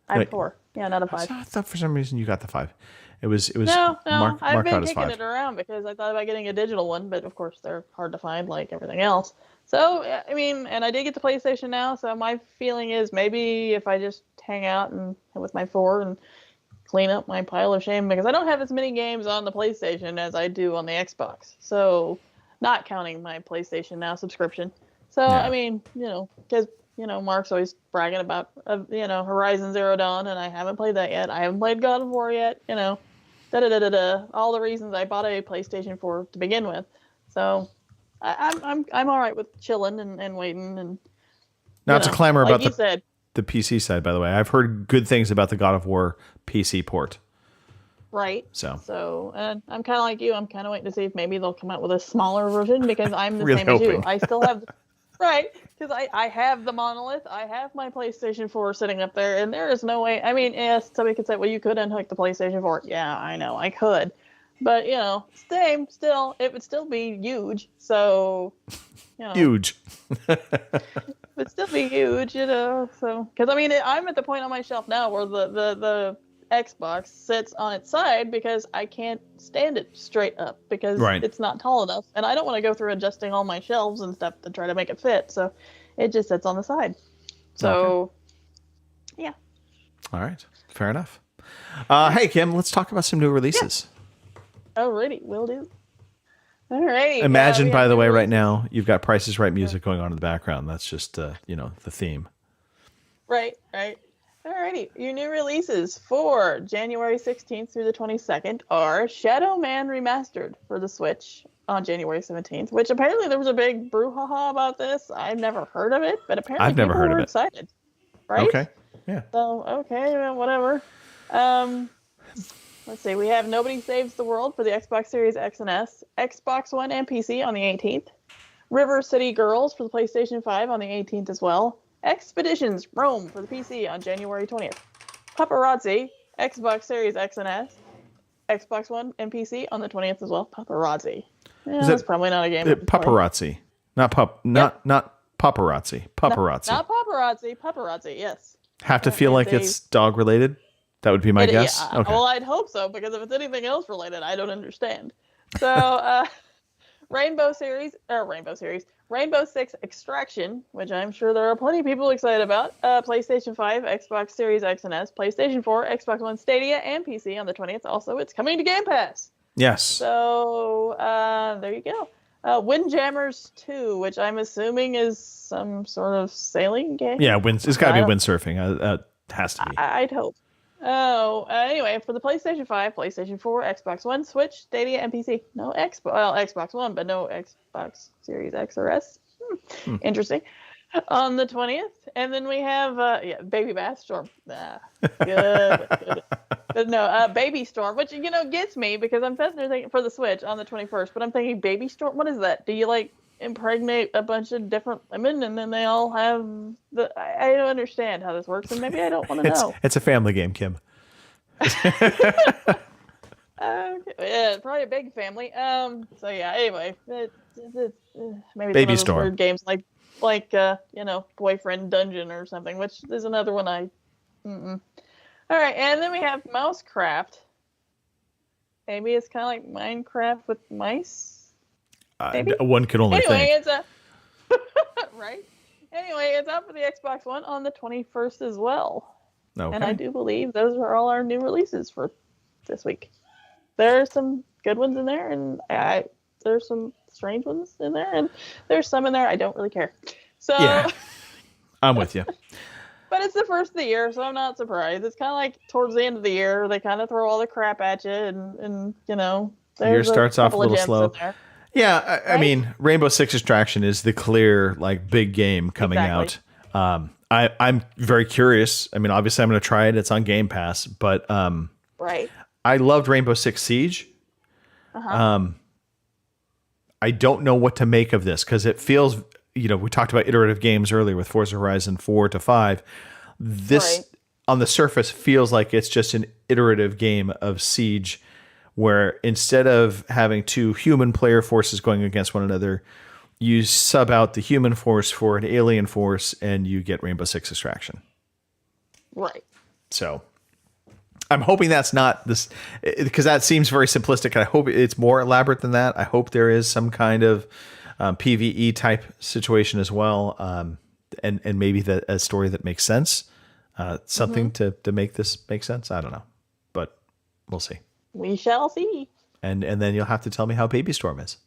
I'm 4. Yeah, not a 5. I thought for some reason you got the 5. It was No. I've been out as kicking 5. it around because I thought about getting a digital one, but of course they're hard to find like everything else. So, I mean, and I did get the PlayStation now, so my feeling is maybe if I just hang out and with my 4 and clean up my pile of shame, because I don't have as many games on the PlayStation as I do on the Xbox. So, not counting my PlayStation Now subscription. So, I mean, because, Mark's always bragging about, Horizon Zero Dawn, and I haven't played that yet. I haven't played God of War yet, all the reasons I bought a PlayStation 4 to begin with. So, I'm all right with chilling and waiting. And not to clamor like about the PC side, by the way. I've heard good things about the God of War PC port. Right. So, and I'm kind of like you. I'm kind of waiting to see if maybe they'll come out with a smaller version because I'm the Really same as you. hoping. I still have, because I have the monolith. I have my PlayStation 4 sitting up there, and there is no way. I mean, yes, somebody could say, well, you could unhook the PlayStation 4. Yeah, I know, I could. But, it would still be huge. So, huge. it would still be huge, so. Because, I mean, I'm at the point on my shelf now where the Xbox sits on its side because I can't stand it straight up because it's not tall enough, and I don't want to go through adjusting all my shelves and stuff to try to make it fit, so it just sits on the side. So yeah. All right, fair enough. Hey Kim, let's talk about some new releases. Alrighty, will do. Alrighty. Imagine, by the way, right now you've got Price is Right music going on in the background. That's just the theme. Right. Alrighty, your new releases for January 16th through the 22nd are Shadow Man Remastered for the Switch on January 17th, which apparently there was a big brouhaha about this. I've never heard of it, but apparently I've never heard of it. Excited. Right? Okay, yeah. So, okay, well, whatever. Let's see, we have Nobody Saves the World for the Xbox Series X and S, Xbox One and PC on the 18th, River City Girls for the PlayStation 5 on the 18th as well, Expeditions Rome for the PC on January 20th. Paparazzi, Xbox Series X and S. Xbox One and PC on the 20th as well. Paparazzi. Yeah, that's probably not a game. Paparazzi, not paparazzi. Paparazzi. Not paparazzi. Paparazzi. Yes. Have to feel like it's dog related. That would be my guess. Yeah. Okay. Well, I'd hope so, because if it's anything else related, I don't understand. So, Rainbow Six Extraction, which I'm sure there are plenty of people excited about. PlayStation 5, Xbox Series X and S, PlayStation 4, Xbox One, Stadia, and PC on the 20th. Also, it's coming to Game Pass. Yes. So, there you go. Windjammers 2, which I'm assuming is some sort of sailing game. Yeah, it's got to be windsurfing. It has to be. I'd hope. Oh, anyway, for the PlayStation 5, PlayStation 4, Xbox One, Switch, Stadia, and PC. No Xbox One, but no Xbox Series X or S. Interesting. On the 20th. And then we have, Baby Bath Storm. Good. But no, Baby Storm, which, gets me, because I'm thinking for the Switch on the 21st, but I'm thinking Baby Storm, what is that? Do you, impregnate a bunch of different women, and then they all have I don't understand how this works, and maybe I don't want to know. It's a family game, Kim. Yeah, probably a big family. So yeah, anyway, maybe Baby some of those Storm. weird games like Boyfriend Dungeon or something, which is another one All right, and then we have Mousecraft. Maybe it's kind of like Minecraft with mice. One could only think. It's right. Anyway, it's out for the Xbox One on the 21st as well. Okay. And I do believe those are all our new releases for this week. There are some good ones in there, and there's some strange ones in there, and there's some in there I don't really care. So yeah, I'm with you. But it's the first of the year, so I'm not surprised. It's kind of like towards the end of the year, they kind of throw all the crap at you, and the year starts off a little slow. Yeah, I mean, Rainbow Six Extraction is the clear big game coming out. I'm very curious. I mean, obviously, I'm going to try it. It's on Game Pass, but right. I loved Rainbow Six Siege. I don't know what to make of this, because it feels, we talked about iterative games earlier with Forza Horizon 4 to 5. This on the surface feels like it's just an iterative game of Siege, where instead of having two human player forces going against one another, you sub out the human force for an alien force, and you get Rainbow Six Extraction. Right. So I'm hoping that's not this, because that seems very simplistic. I hope it's more elaborate than that. I hope there is some kind of PvE type situation as well, and maybe a story that makes sense, something to make this make sense. I don't know, but we'll see. We shall see. And then you'll have to tell me how Baby Storm is.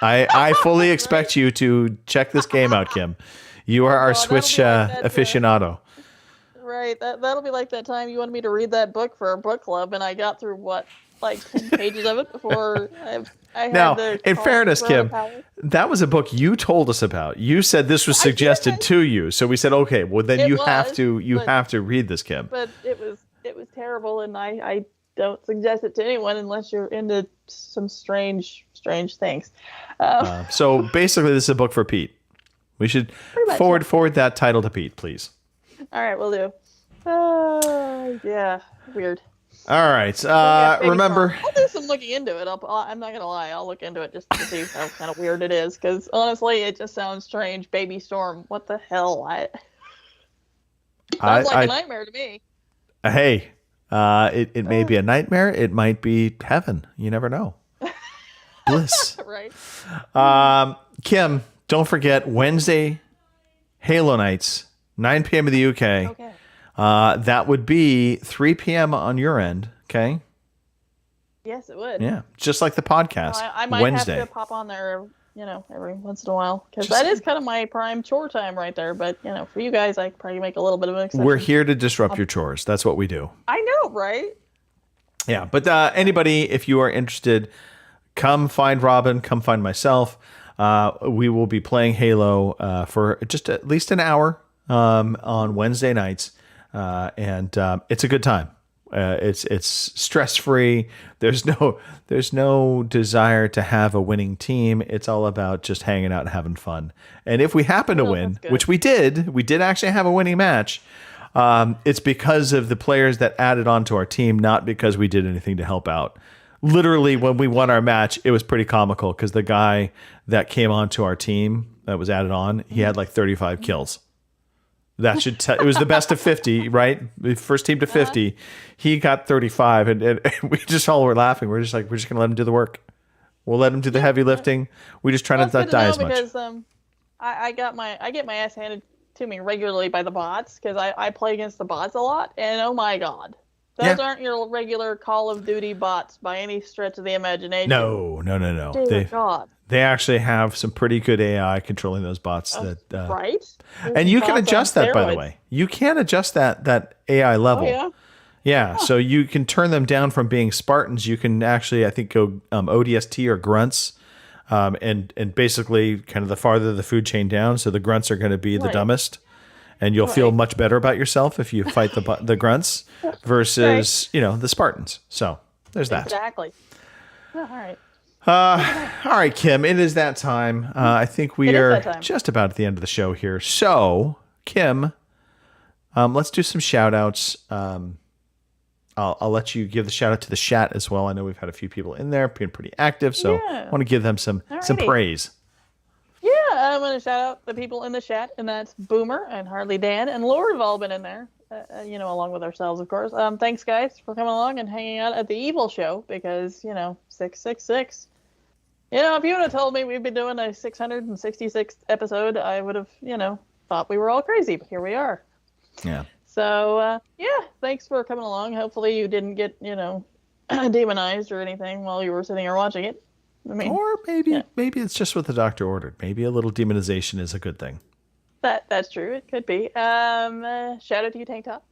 I fully expect you to check this game out, Kim. You are our Switch aficionado. Right. That'll be like that time you wanted me to read that book for our book club, and I got through 10 pages of it before I had now, to in fairness, Kim, that was a book you told us about. You said this was suggested to you, so we said, okay, well then you have to read this, Kim. But it was terrible, and I don't suggest it to anyone unless you're into some strange things. So basically, this is a book for Pete. We should forward that title to Pete, please. All right, we'll do. Yeah, weird. All right. Remember, I'll do some looking into it. I'm not gonna lie. I'll look into it just to see how kind of weird it is. Because honestly, it just sounds strange. Baby Storm. What the hell? Sounds like a nightmare to me. Hey, it may be a nightmare. It might be heaven. You never know. Bliss. Right. Kim, don't forget Wednesday, Halo nights, 9 p.m. in the UK. Okay. That would be 3 p.m. on your end. Okay. Yes, it would. Yeah, just like the podcast. I might Wednesday. have to pop on there, every once in a while, because that is kind of my prime chore time right there. But for you guys, I probably make a little bit of an exception. We're here to disrupt your chores. That's what we do. I know, right? Yeah, but anybody, if you are interested, come find Robin. Come find myself. We will be playing Halo for just at least an hour on Wednesday nights, and it's a good time. It's stress free. There's no desire to have a winning team. It's all about just hanging out and having fun. And if we happen to win, which we did actually have a winning match. It's because of the players that added on to our team, not because we did anything to help out. Literally, when we won our match, it was pretty comical because the guy that came onto our team that was added on, he had like 35 kills. That should it was the best of 50, right? The first team to 50. He got 35, and we just all were laughing. We're just going to let him do the work. We'll let him do the heavy lifting. We just try to not die as much. Because I get my ass handed to me regularly by the bots because I play against the bots a lot, and oh my god. Those aren't your regular Call of Duty bots by any stretch of the imagination. No. Dear God. They actually have some pretty good AI controlling those bots. Right? And you can adjust that, by the way. You can adjust that AI level. Oh, yeah? Yeah, so you can turn them down from being Spartans. You can actually, I think, go ODST or grunts, and basically kind of the farther the food chain down. So the grunts are going to be the dumbest. And you'll feel much better about yourself if you fight the grunts versus, the Spartans. So there's that. Exactly. All right. All right, Kim, it is that time. I think we are just about at the end of the show here. So, Kim, let's do some shout outs. I'll let you give the shout out to the chat as well. I know we've had a few people in there being pretty active, so I want to give them some praise. Yeah, I'm going to shout out the people in the chat, and that's Boomer and Harley Dan and Laura have all been in there, along with ourselves, of course. Thanks, guys, for coming along and hanging out at the Evil Show because, 666. If you would have told me we'd been doing a 666th episode, I would have, thought we were all crazy, but here we are. Yeah. So, thanks for coming along. Hopefully you didn't get, demonized or anything while you were sitting here watching it. Or maybe it's just what the doctor ordered. Maybe a little demonization is a good thing. That's true. It could be. Shout out to you, Tank Top.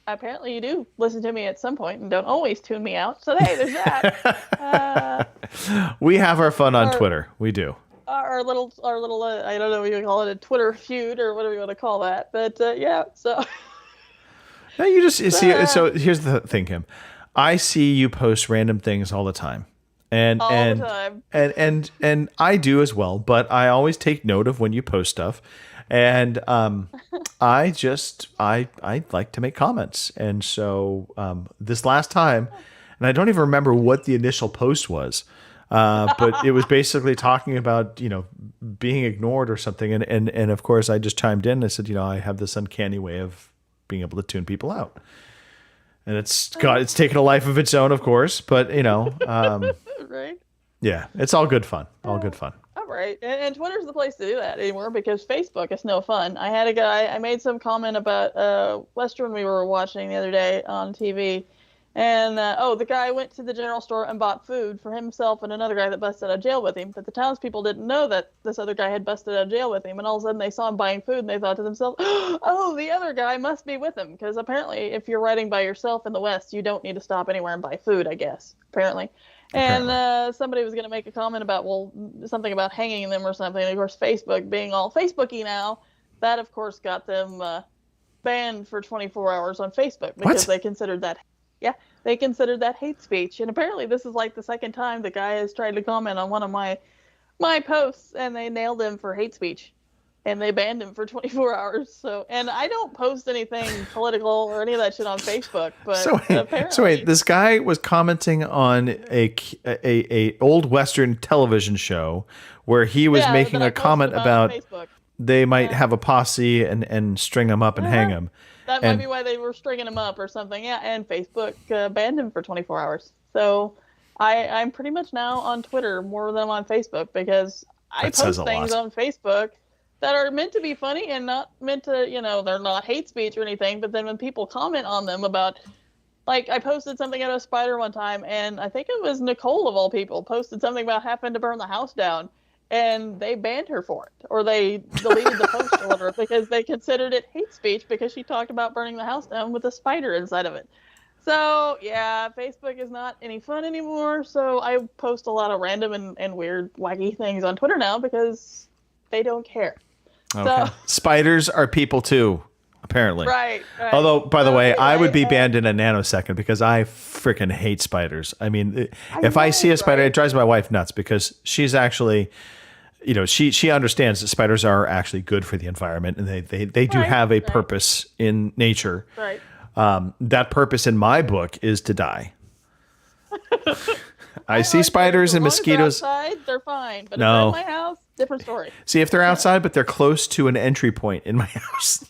Apparently you do listen to me at some point and don't always tune me out. So, hey, there's that. We have our fun on Twitter. We do. Our little, I don't know what you call it, a Twitter feud or whatever you want to call that. But, so. No, you just see. So here's the thing, Kim. I see you post random things all the time. And all the time. And I do as well, but I always take note of when you post stuff. And I like to make comments. And so this last time, and I don't even remember what the initial post was, but it was basically talking about, being ignored or something. And of course, I just chimed in and I said, I have this uncanny way of being able to tune people out. And it's taken a life of its own, of course, but right. Yeah, it's all good fun. All good fun. All right. And Twitter's the place to do that anymore because Facebook is no fun. I had a guy, I made some comment about Western we were watching the other day on TV. And, the guy went to the general store and bought food for himself and another guy that busted out of jail with him. But the townspeople didn't know that this other guy had busted out of jail with him. And all of a sudden they saw him buying food and they thought to themselves, oh, the other guy must be with him. Because apparently if you're riding by yourself in the West, you don't need to stop anywhere and buy food, I guess, apparently. And somebody was going to make a comment about, something about hanging them or something. And of course, Facebook being all Facebooky now, that of course got them banned for 24 hours on Facebook because they considered that. Yeah, they considered that hate speech. And apparently this is like the second time the guy has tried to comment on one of my posts and they nailed him for hate speech. And they banned him for 24 hours. So, and I don't post anything political or any of that shit on Facebook. But so wait, this guy was commenting on a old Western television show where he was making a comment about they might have a posse and string him up and hang him. That might be why they were stringing him up or something. Yeah, and Facebook banned him for 24 hours. So I'm pretty much now on Twitter more than I'm on Facebook because I post things on Facebook that are meant to be funny and not meant to, they're not hate speech or anything. But then when people comment on them about, like I posted something about a spider one time and I think it was Nicole of all people posted something about having to burn the house down. And they banned her for it, or they deleted the post or whatever because they considered it hate speech because she talked about burning the house down with a spider inside of it. So, yeah, Facebook is not any fun anymore. So I post a lot of random and weird, wacky things on Twitter now because they don't care. Okay. So, spiders are people too, apparently. Right. Although, by the way, I would be banned in a nanosecond because I freaking hate spiders. I mean, if I see a spider, it drives my wife nuts because she's actually... she understands that spiders are actually good for the environment, and they do have a purpose in nature. Right. That purpose in my book is to die. I see spiders and mosquitoes. Outside, they're fine. But if they're in my house, different story. See, if they're outside, but they're close to an entry point in my house,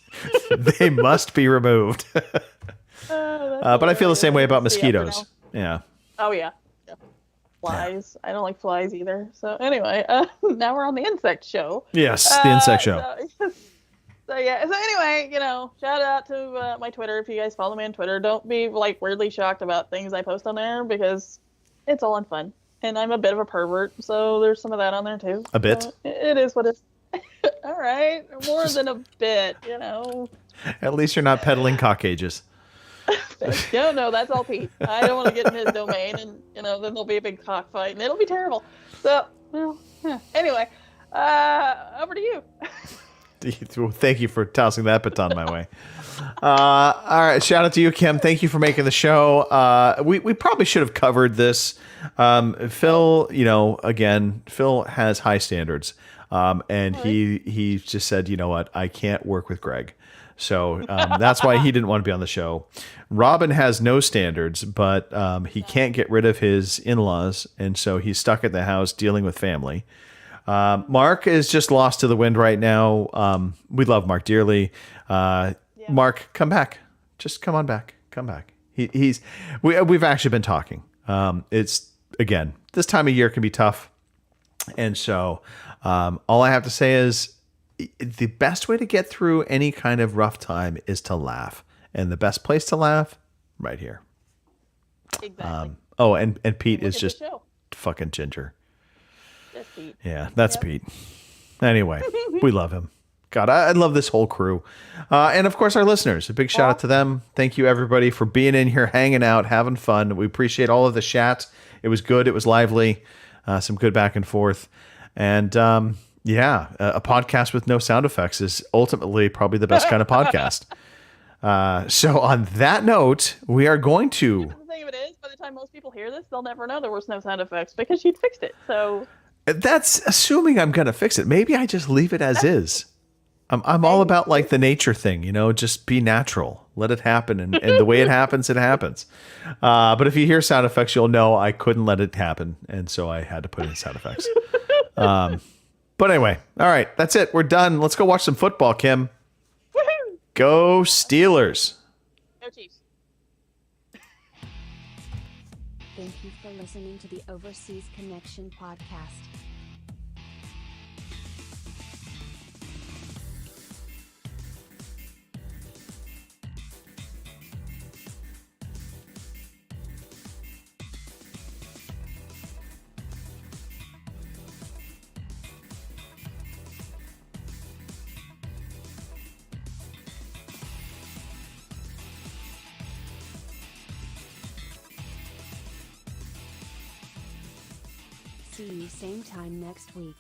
they must be removed. But I feel the same way about mosquitoes. Yeah. Oh, yeah. Flies. Yeah. I don't like flies either. So anyway, now we're on the insect show. Yes, the insect show. So anyway, shout out to my Twitter. If you guys follow me on Twitter, don't be like weirdly shocked about things I post on there because it's all in fun. And I'm a bit of a pervert, so there's some of that on there too. A bit? So it is what it's. All right, more than a bit, At least you're not peddling cock cages. No, that's all Pete. I don't want to get in his domain, and then there'll be a big cockfight, and it'll be terrible. So, anyway, over to you. Thank you for tossing that baton my way. All right, shout out to you, Kim. Thank you for making the show. We probably should have covered this. Phil, again, Phil has high standards, and he just said, you know what, I can't work with Greg. So that's why he didn't want to be on the show. Robin has no standards, but he can't get rid of his in-laws, and so he's stuck at the house dealing with family. Mark is just lost to the wind right now. We love Mark dearly. Mark, come back. Just come on back. Come back. We've actually been talking. It's, again, this time of year can be tough. And so all I have to say is, the best way to get through any kind of rough time is to laugh. And the best place to laugh, right here. Exactly. And Pete is just fucking ginger. That's Pete. Yeah, that's Pete. Anyway, we love him. God, I love this whole crew. And of course, our listeners. A big shout out to them. Thank you, everybody, for being in here, hanging out, having fun. We appreciate all of the chat. It was good. It was lively. Some good back and forth. And a podcast with no sound effects is ultimately probably the best kind of podcast. So on that note, we are going to... The thing of it is, by the time most people hear this, they'll never know there was no sound effects because you fixed it. So that's assuming I'm going to fix it. Maybe I just leave it as is. I'm all about like the nature thing, just be natural. Let it happen. And the way it happens, it happens. But if you hear sound effects, you'll know I couldn't let it happen. And so I had to put in sound effects. But anyway, all right, that's it. We're done. Let's go watch some football, Kim. Woohoo! Go Steelers. Go Chiefs. Thank you for listening to the Overseas Connection podcast. See you same time next week.